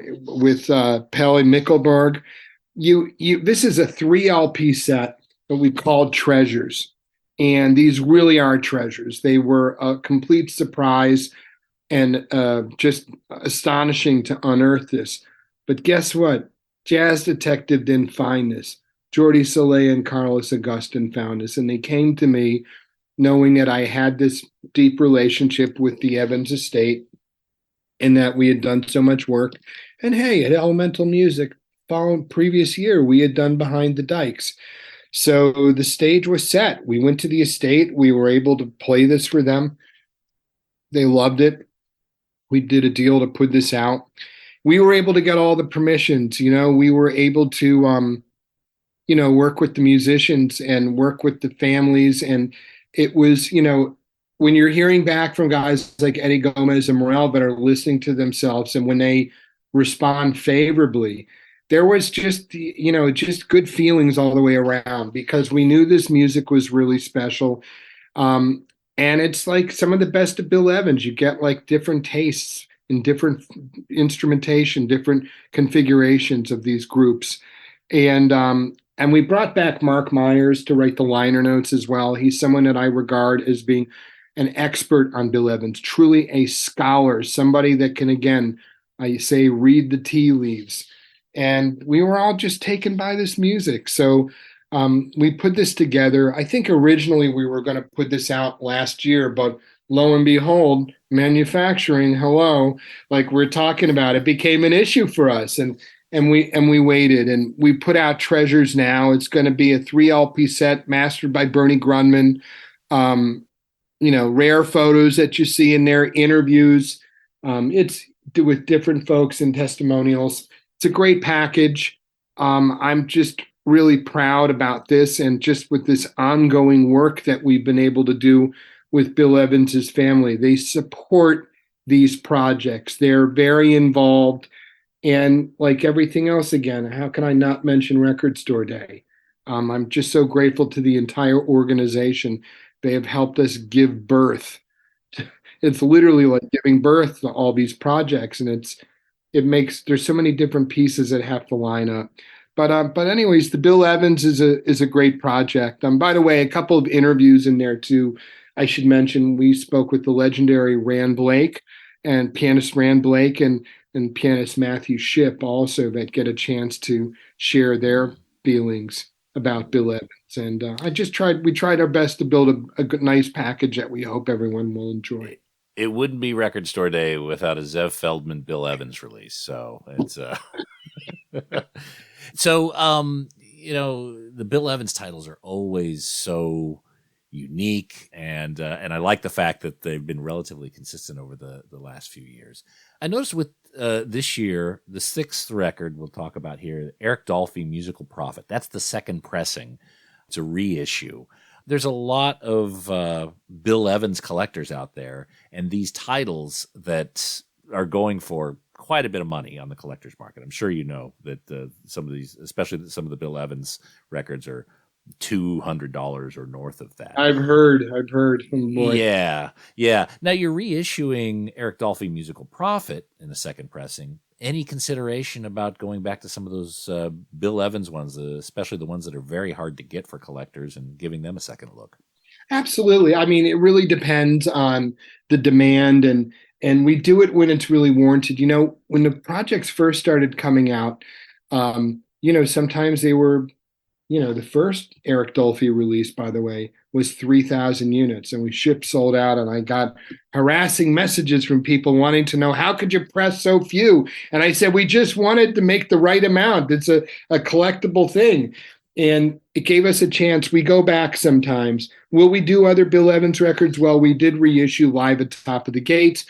Mikkelberg. This is a 3 LP set that we called Treasures. And these really are treasures. They were a complete surprise. and just astonishing to unearth this. But guess what? Jazz Detective didn't find this. Jordi Soleil and Carlos Agustin found this, and they came to me knowing that I had this deep relationship with the Evans estate and that we had done so much work. And hey, at Elemental Music, following previous year, we had done Behind the Dikes. So the stage was set. We went to the estate. We were able to play this for them. They loved it. We did a deal to put this out. We were able to get all the permissions. We were able to, work with the musicians and work with the families. And it was, when you're hearing back from guys like Eddie Gomez and Morel that are listening to themselves, and when they respond favorably, there was just, just good feelings all the way around, because we knew this music was really special. And it's like some of the best of Bill Evans. You get like different tastes and different instrumentation, different configurations of these groups. And we brought back Mark Myers to write the liner notes as well. He's someone that I regard as being an expert on Bill Evans, truly a scholar, somebody that can, again, I say, read the tea leaves. And we were all just taken by this music. So we put this together. I think originally we were going to put this out last year, but lo and behold, manufacturing, hello, like we're talking about, it became an issue for us. And we waited, and we put out Treasures Now. It's going to be a 3 LP set mastered by Bernie Grunman. Rare photos that you see in there, interviews. It's with different folks and testimonials. It's a great package. I'm just really proud about this, and just with this ongoing work that we've been able to do with Bill Evans's family. They support these projects. They're very involved. And like everything else, again, how can I not mention Record Store Day? I'm just so grateful to the entire organization. They have helped us give birth. It's literally like giving birth to all these projects, and there's so many different pieces that have to line up. But anyways, the Bill Evans is a great project. By the way, a couple of interviews in there too. I should mention we spoke with the legendary Rand Blake and pianist Rand Blake and pianist Matthew Shipp also, that get a chance to share their feelings about Bill Evans. And we tried our best to build a good, nice package that we hope everyone will enjoy. It wouldn't be Record Store Day without a Zev Feldman Bill Evans release. So it's the Bill Evans titles are always so unique, and I like the fact that they've been relatively consistent over the last few years. I noticed with this year, the 6th record we'll talk about here, Eric Dolphy, Musical Prophet. That's the second pressing. It's a reissue. There's a lot of Bill Evans collectors out there, and these titles that are going for quite a bit of money on the collector's market. I'm sure you know that some of these, especially some of the Bill Evans records, are $200 or north of that. I've heard from boy. Yeah. Now you're reissuing Eric Dolphy, Musical Prophet in the second pressing. Any consideration about going back to some of those Bill Evans ones, especially the ones that are very hard to get for collectors, and giving them a second look? Absolutely. I mean, it really depends on the demand, and we do it when it's really warranted. When the projects first started coming out, sometimes they were, the first Eric Dolphy release, by the way, was 3,000 units, and we shipped sold out. And I got harassing messages from people wanting to know, how could you press so few? And I said, we just wanted to make the right amount. It's a collectible thing. And it gave us a chance. We go back sometimes. Will we do other Bill Evans records? Well, we did reissue Live at Top of the Gates.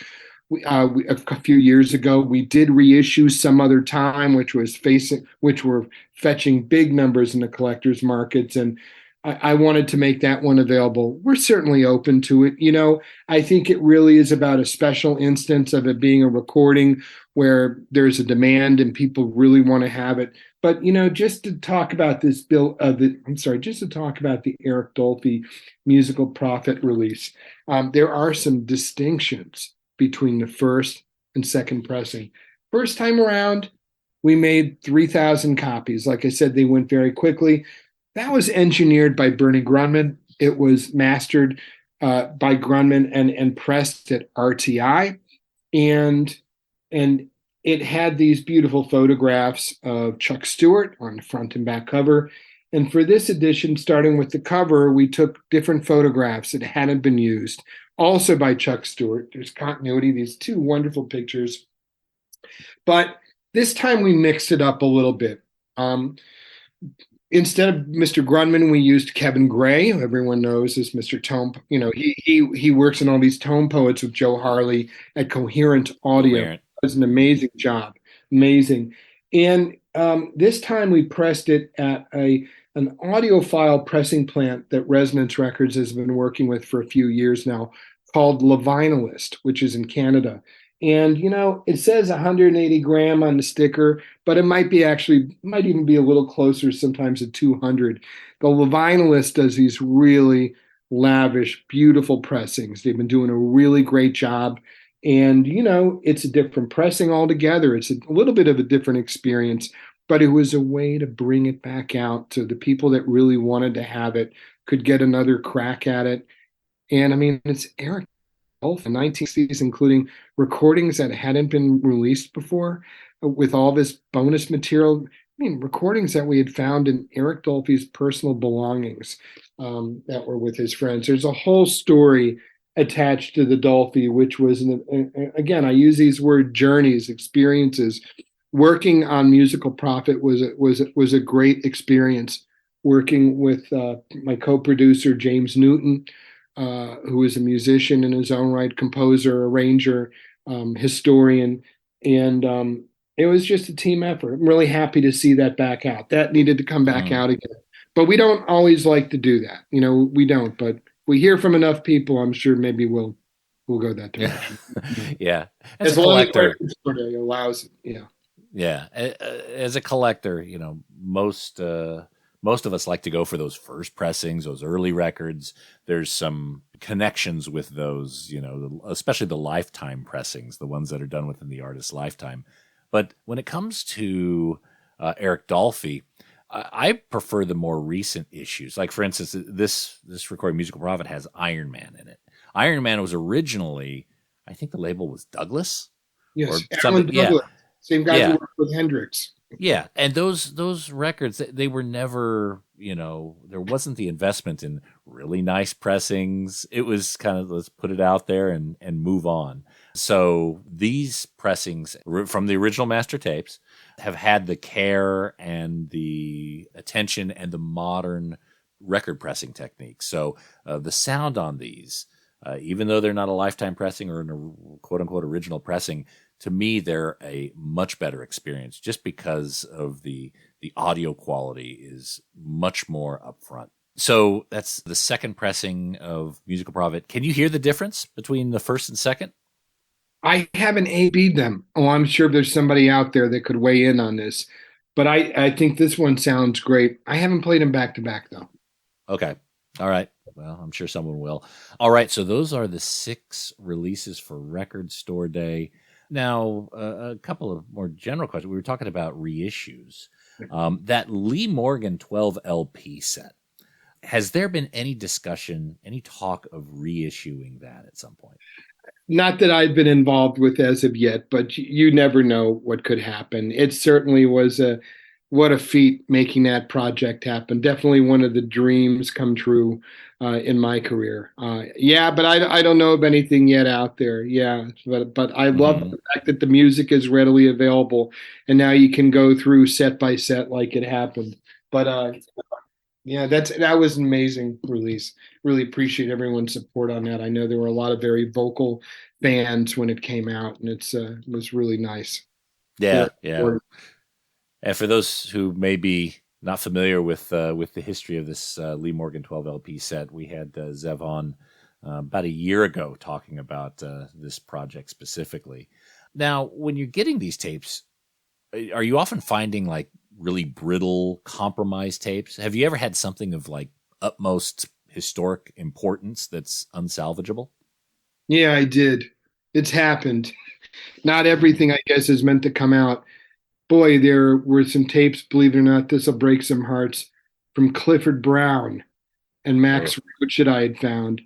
A few years ago, we did reissue Some Other Time, which were fetching big numbers in the collectors markets, and I wanted to make that one available. We're certainly open to it. I think it really is about a special instance of it being a recording where there's a demand and people really want to have it. But just to talk about this just to talk about the Eric Dolphy Musical Prophet release, there are some distinctions between the first and second pressing. First time around, we made 3,000 copies. Like I said, they went very quickly. That was engineered by Bernie Grunman. It was mastered by Grunman and pressed at RTI. and and it had these beautiful photographs of Chuck Stewart on the front and back cover. And for this edition, starting with the cover, we took different photographs that hadn't been used, also by Chuck Stewart. There's continuity, these two wonderful pictures. But this time we mixed it up a little bit. Instead of Mr. Grunman, we used Kevin Gray, who everyone knows as Mr. Tone. You know, he works in all these tone poets with Joe Harley at Coherent Audio. Coherent. It was an amazing job, amazing. And this time we pressed it at an audiophile pressing plant that Resonance Records has been working with for a few years now, called Levinalist, which is in Canada. And you know, it says 180 gram on the sticker, but it might even be a little closer sometimes to 200. The Levinalist does these really lavish, beautiful pressings. They've been doing a really great job. And you know, it's a different pressing altogether. It's a little bit of a different experience, but it was a way to bring it back out to the people that really wanted to have it, could get another crack at it. And I mean, it's Eric in the 1960s, including recordings that hadn't been released before, with all this bonus material. I mean, recordings that we had found in Eric Dolphy's personal belongings that were with his friends. There's a whole story attached to the Dolphy, which was, again, I use these word journeys, experiences. Working on Musical Prophet was a great experience. Working with my co-producer James Newton, who is a musician in his own right, composer, arranger, historian, and it was just a team effort. I'm really happy to see that back out. That needed to come back out again, but we don't always like to do that. You know, we don't. But if we hear from enough people, I'm sure maybe we'll go that direction. Yeah, as a collector, it allows it. Yeah. Yeah, as a collector, you know, most of us like to go for those first pressings, those early records. There's some connections with those, you know, especially the lifetime pressings, the ones that are done within the artist's lifetime. But when it comes to Eric Dolphy, I prefer the more recent issues. Like, for instance, this recording, Musical Prophet, has Iron Man in it. Iron Man was originally, I think the label was Douglas. Yes, Alan Douglas. Yeah. Same guy who worked with Hendrix. Yeah, and those records, they were never, you know, there wasn't the investment in really nice pressings. It was kind of, let's put it out there and move on. So these pressings from the original master tapes have had the care and the attention and the modern record pressing techniques. So the sound on these, even though they're not a lifetime pressing or a quote unquote original pressing, to me, they're a much better experience just because of the audio quality is much more upfront. So that's the second pressing of Musical Prophet. Can you hear the difference between the first and second? I haven't A-B'd them. Oh, I'm sure there's somebody out there that could weigh in on this. But I think this one sounds great. I haven't played them back to back, though. Okay. All right. Well, I'm sure someone will. All right. So those are the 6 releases for Record Store Day. Now, a couple of more general questions. We were talking about reissues. That Lee Morgan 12 LP set, has there been any discussion, any talk of reissuing that at some point? Not that I've been involved with as of yet, but you never know what could happen. It certainly was what a feat making that project happen. Definitely one of the dreams come true in my career. But I don't know of anything yet out there. Yeah, but I love the fact that the music is readily available, and now you can go through set by set like it happened. But that was an amazing release. Really appreciate everyone's support on that. I know there were a lot of very vocal fans when it came out, and it was really nice. Yeah. And for those who may be not familiar with the history of this Lee Morgan 12 LP set, we had Zev on about a year ago talking about this project specifically. Now, when you're getting these tapes, are you often finding like really brittle, compromised tapes? Have you ever had something of like utmost historic importance that's unsalvageable? Yeah, I did. It's happened. Not everything, I guess, is meant to come out. Boy, there were some tapes, believe it or not, this will break some hearts, from Clifford Brown and Max Roach that I had found.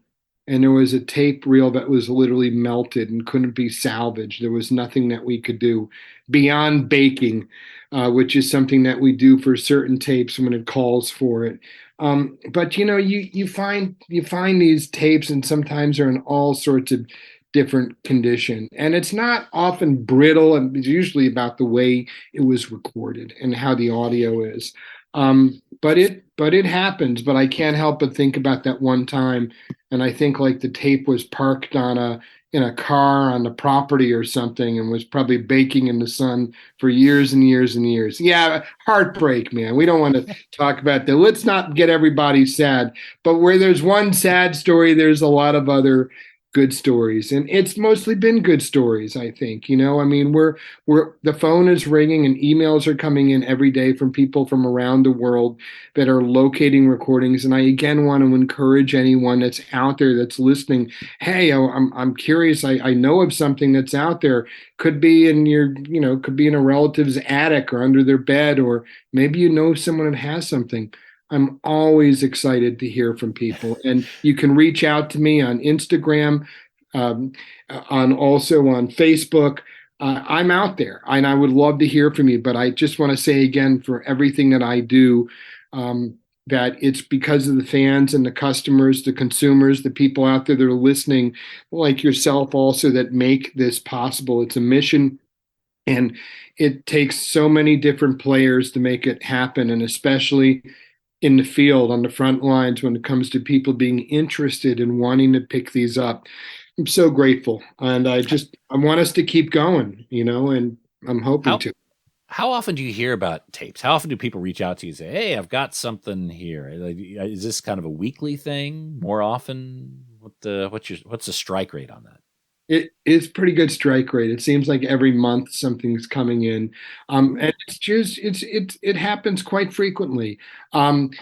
and there was a tape reel that was literally melted and couldn't be salvaged. There was nothing that we could do beyond baking, which is something that we do for certain tapes when it calls for it. But you find these tapes, and sometimes they're in all sorts of different condition, and it's not often brittle, and it's usually about the way it was recorded and how the audio is. But it happens. But I can't help but think about that one time, and I think like the tape was parked in a car on the property or something, and was probably baking in the sun for years and years and years. Yeah, heartbreak, man. We don't want to talk about that. Let's not get everybody sad. But where there's one sad story, there's a lot of other good stories, and it's mostly been good stories. I think, I mean, we're the phone is ringing and emails are coming in every day from people from around the world that are locating recordings. And I again want to encourage anyone that's out there that's listening. Hey, I'm curious. I know of something that's out there. Could be in could be in a relative's attic or under their bed, or maybe someone that has something. I'm always excited to hear from people, and you can reach out to me on Instagram, um, also on Facebook. I'm out there, and I would love to hear from you. But I just want to say again, for everything that I do, that it's because of the fans and the customers, the consumers, the people out there that are listening, like yourself, also, that make this possible. It's a mission. And it takes so many different players to make it happen, and especially in the field on the front lines when it comes to people being interested in wanting to pick these up. I'm so grateful, and I want us to keep going, and I'm hoping How to. how often do you hear about tapes? How often do people reach out to you and say, "Hey, I've got something here"? Like, is this kind of a weekly thing? More often? What's the strike rate on that? It is pretty good strike rate. It seems like every month something's coming in, and it happens quite frequently. And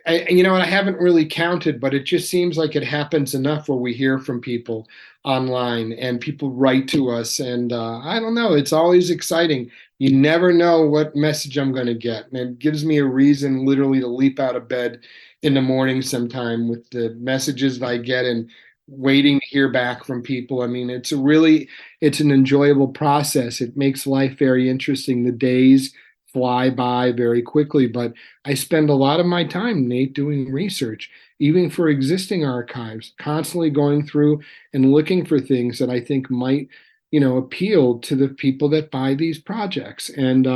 I haven't really counted, but it just seems like it happens enough where we hear from people online and people write to us, and I don't know. It's always exciting. You never know what message I'm going to get, and it gives me a reason, literally, to leap out of bed in the morning sometime with the messages that I get and waiting to hear back from people. I mean, it's an enjoyable process. It makes life very interesting. The days fly by very quickly, but I spend a lot of my time, Nate, doing research, even for existing archives, constantly going through and looking for things that I think might, appeal to the people that buy these projects. And,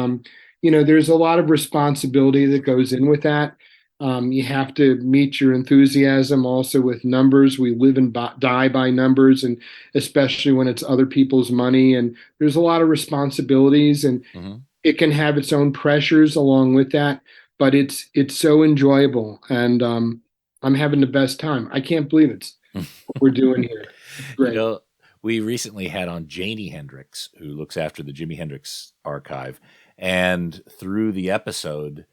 there's a lot of responsibility that goes in with that. You have to meet your enthusiasm also with numbers. We live and die by numbers, and especially when it's other people's money. And there's a lot of responsibilities, and Hmm. it can have its own pressures along with that. But it's so enjoyable, and I'm having the best time. I can't believe it's what we're doing here. It's You great. know, we recently had on Janie Hendricks, who looks after the Jimi Hendrix archive, and through the episode,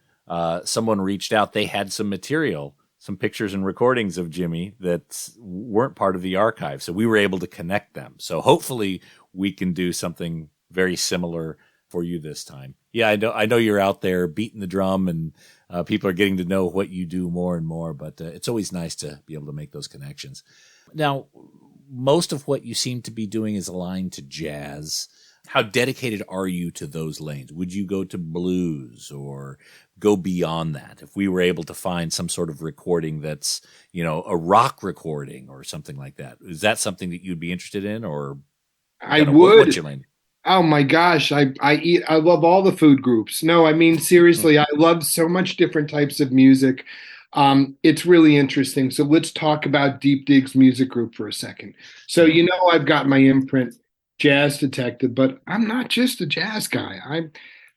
someone reached out. They had some material, some pictures and recordings of Jimmy that weren't part of the archive, so we were able to connect them. So hopefully, we can do something very similar for you this time. Yeah, I know you're out there beating the drum, and people are getting to know what you do more and more. But it's always nice to be able to make those connections. Now, most of what you seem to be doing is aligned to jazz. How dedicated are you to those lanes? Would you go to blues or go beyond that? If we were able to find some sort of recording that's, a rock recording or something like that, is that something that you'd be interested in, or I kind of what's would. your lane? Oh my gosh, I love all the food groups. No, I mean seriously, I love so much different types of music. It's really interesting. So let's talk about Deep Dig's music group for a second. So I've got my imprint, Jazz Detective, but I'm not just a jazz guy.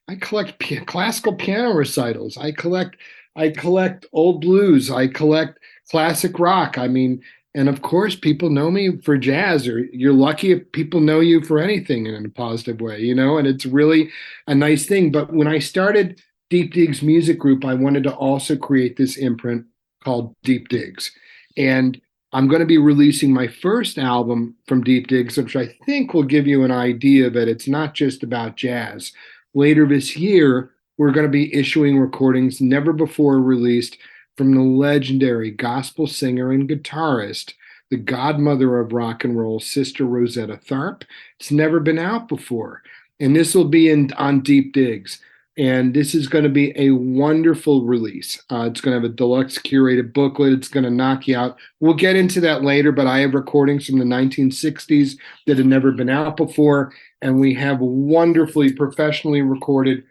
I collect classical piano recitals. I collect old blues. I collect classic rock. I mean, and of course, people know me for jazz, or you're lucky if people know you for anything in a positive way, and it's really a nice thing. But when I started Deep Dig's music group, I wanted to also create this imprint called Deep Digs. And I'm going to be releasing my first album from Deep Digs, which I think will give you an idea that it's not just about jazz. Later this year, we're going to be issuing recordings never before released from the legendary gospel singer and guitarist, the godmother of rock and roll, Sister Rosetta Tharpe. It's never been out before. And this will be on Deep Digs. And this is going to be a wonderful release. It's going to have a deluxe curated booklet. It's going to knock you out. We'll get into that later, but I have recordings from the 1960s that have never been out before. And we have wonderfully professionally recorded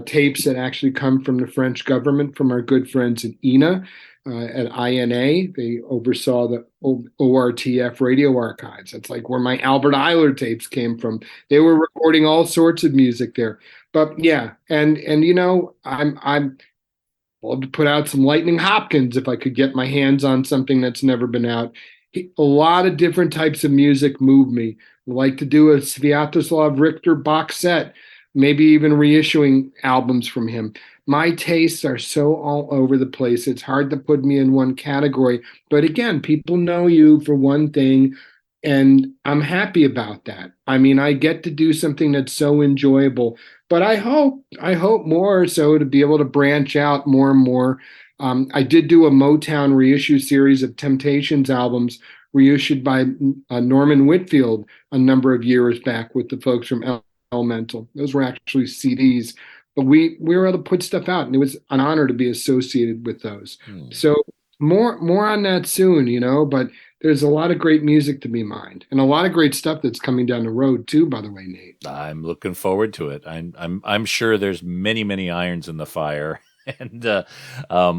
tapes that actually come from the French government, from our good friends at INA. At INA, they oversaw the ORTF radio archives. That's like where my Albert Eiler tapes came from. They were recording all sorts of music there. But yeah, and you know, I'm love to put out some Lightning Hopkins if I could get my hands on something that's never been out. A lot of different types of music move me. I'd like to do a Sviatoslav Richter box set, maybe even reissuing albums from him. My tastes are so all over the place. It's hard to put me in one category. But again, people know you for one thing, and I'm happy about that. I mean, I get to do something that's so enjoyable. But I hope more so to be able to branch out more and more. I did do a Motown reissue series of Temptations albums reissued by Norman Whitfield a number of years back with the folks from Elemental. Those were actually CDs. But we were able to put stuff out, and it was an honor to be associated with those. So more on that soon, you know, but there's a lot of great music to be mined, and a lot of great stuff that's coming down the road too, by the way, Nate. I'm looking forward to it. I'm sure there's many irons in the fire, and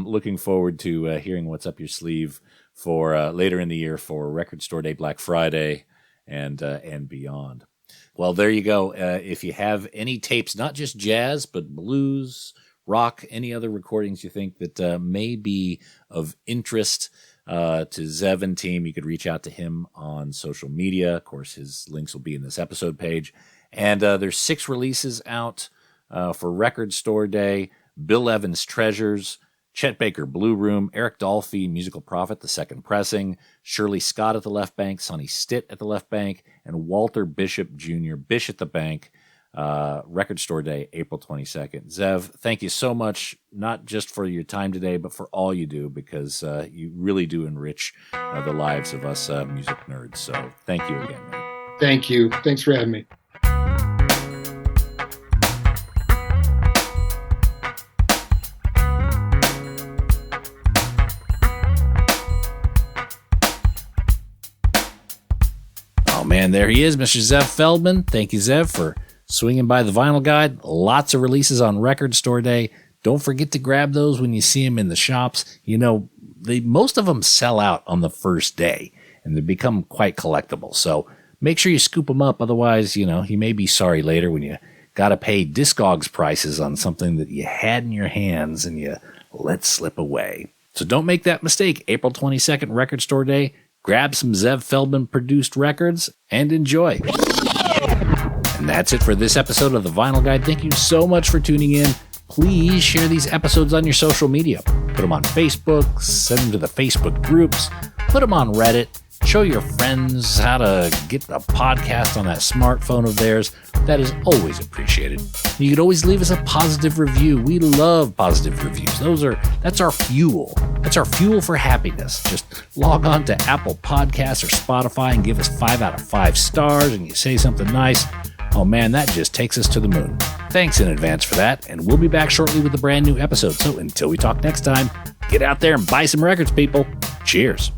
looking forward to hearing what's up your sleeve for later in the year for Record Store Day, Black Friday, and beyond. Well, there you go. If you have any tapes, not just jazz, but blues, rock, any other recordings you think that may be of interest to Zev and team, you could reach out to him on social media. Of course, his links will be in this episode page. And there's 6 releases out for Record Store Day. Bill Evans' Treasures, Chet Baker, Blue Room, Eric Dolphy, Musical Prophet, the second pressing, Shirley Scott at the left bank, Sonny Stitt at the left bank, and Walter Bishop Jr., Bish at the bank. Record Store Day, April 22nd. Zev, thank you so much, not just for your time today, but for all you do, because you really do enrich the lives of us music nerds. So thank you again, man. Thank you. Thanks for having me. Oh, man, there he is, Mr. Zev Feldman. Thank you, Zev, for swinging by the Vinyl Guide. Lots of releases on Record Store Day. Don't forget to grab those when you see them in the shops. You know, most of them sell out on the first day, and they become quite collectible. So make sure you scoop them up. Otherwise, you know, you may be sorry later when you got to pay Discogs prices on something that you had in your hands and you let slip away. So don't make that mistake. April 22nd, Record Store Day. Grab some Zev Feldman produced records and enjoy. And that's it for this episode of The Vinyl Guide. Thank you so much for tuning in. Please share these episodes on your social media. Put them on Facebook, send them to the Facebook groups, put them on Reddit, show your friends how to get a podcast on that smartphone of theirs. That is always appreciated. You could always leave us a positive review. We love positive reviews. That's our fuel. That's our fuel for happiness. Just log on to Apple Podcasts or Spotify and give us 5 out of 5 stars, and you say something nice. Oh man, that just takes us to the moon. Thanks in advance for that, and we'll be back shortly with a brand new episode. So until we talk next time, get out there and buy some records, people. Cheers.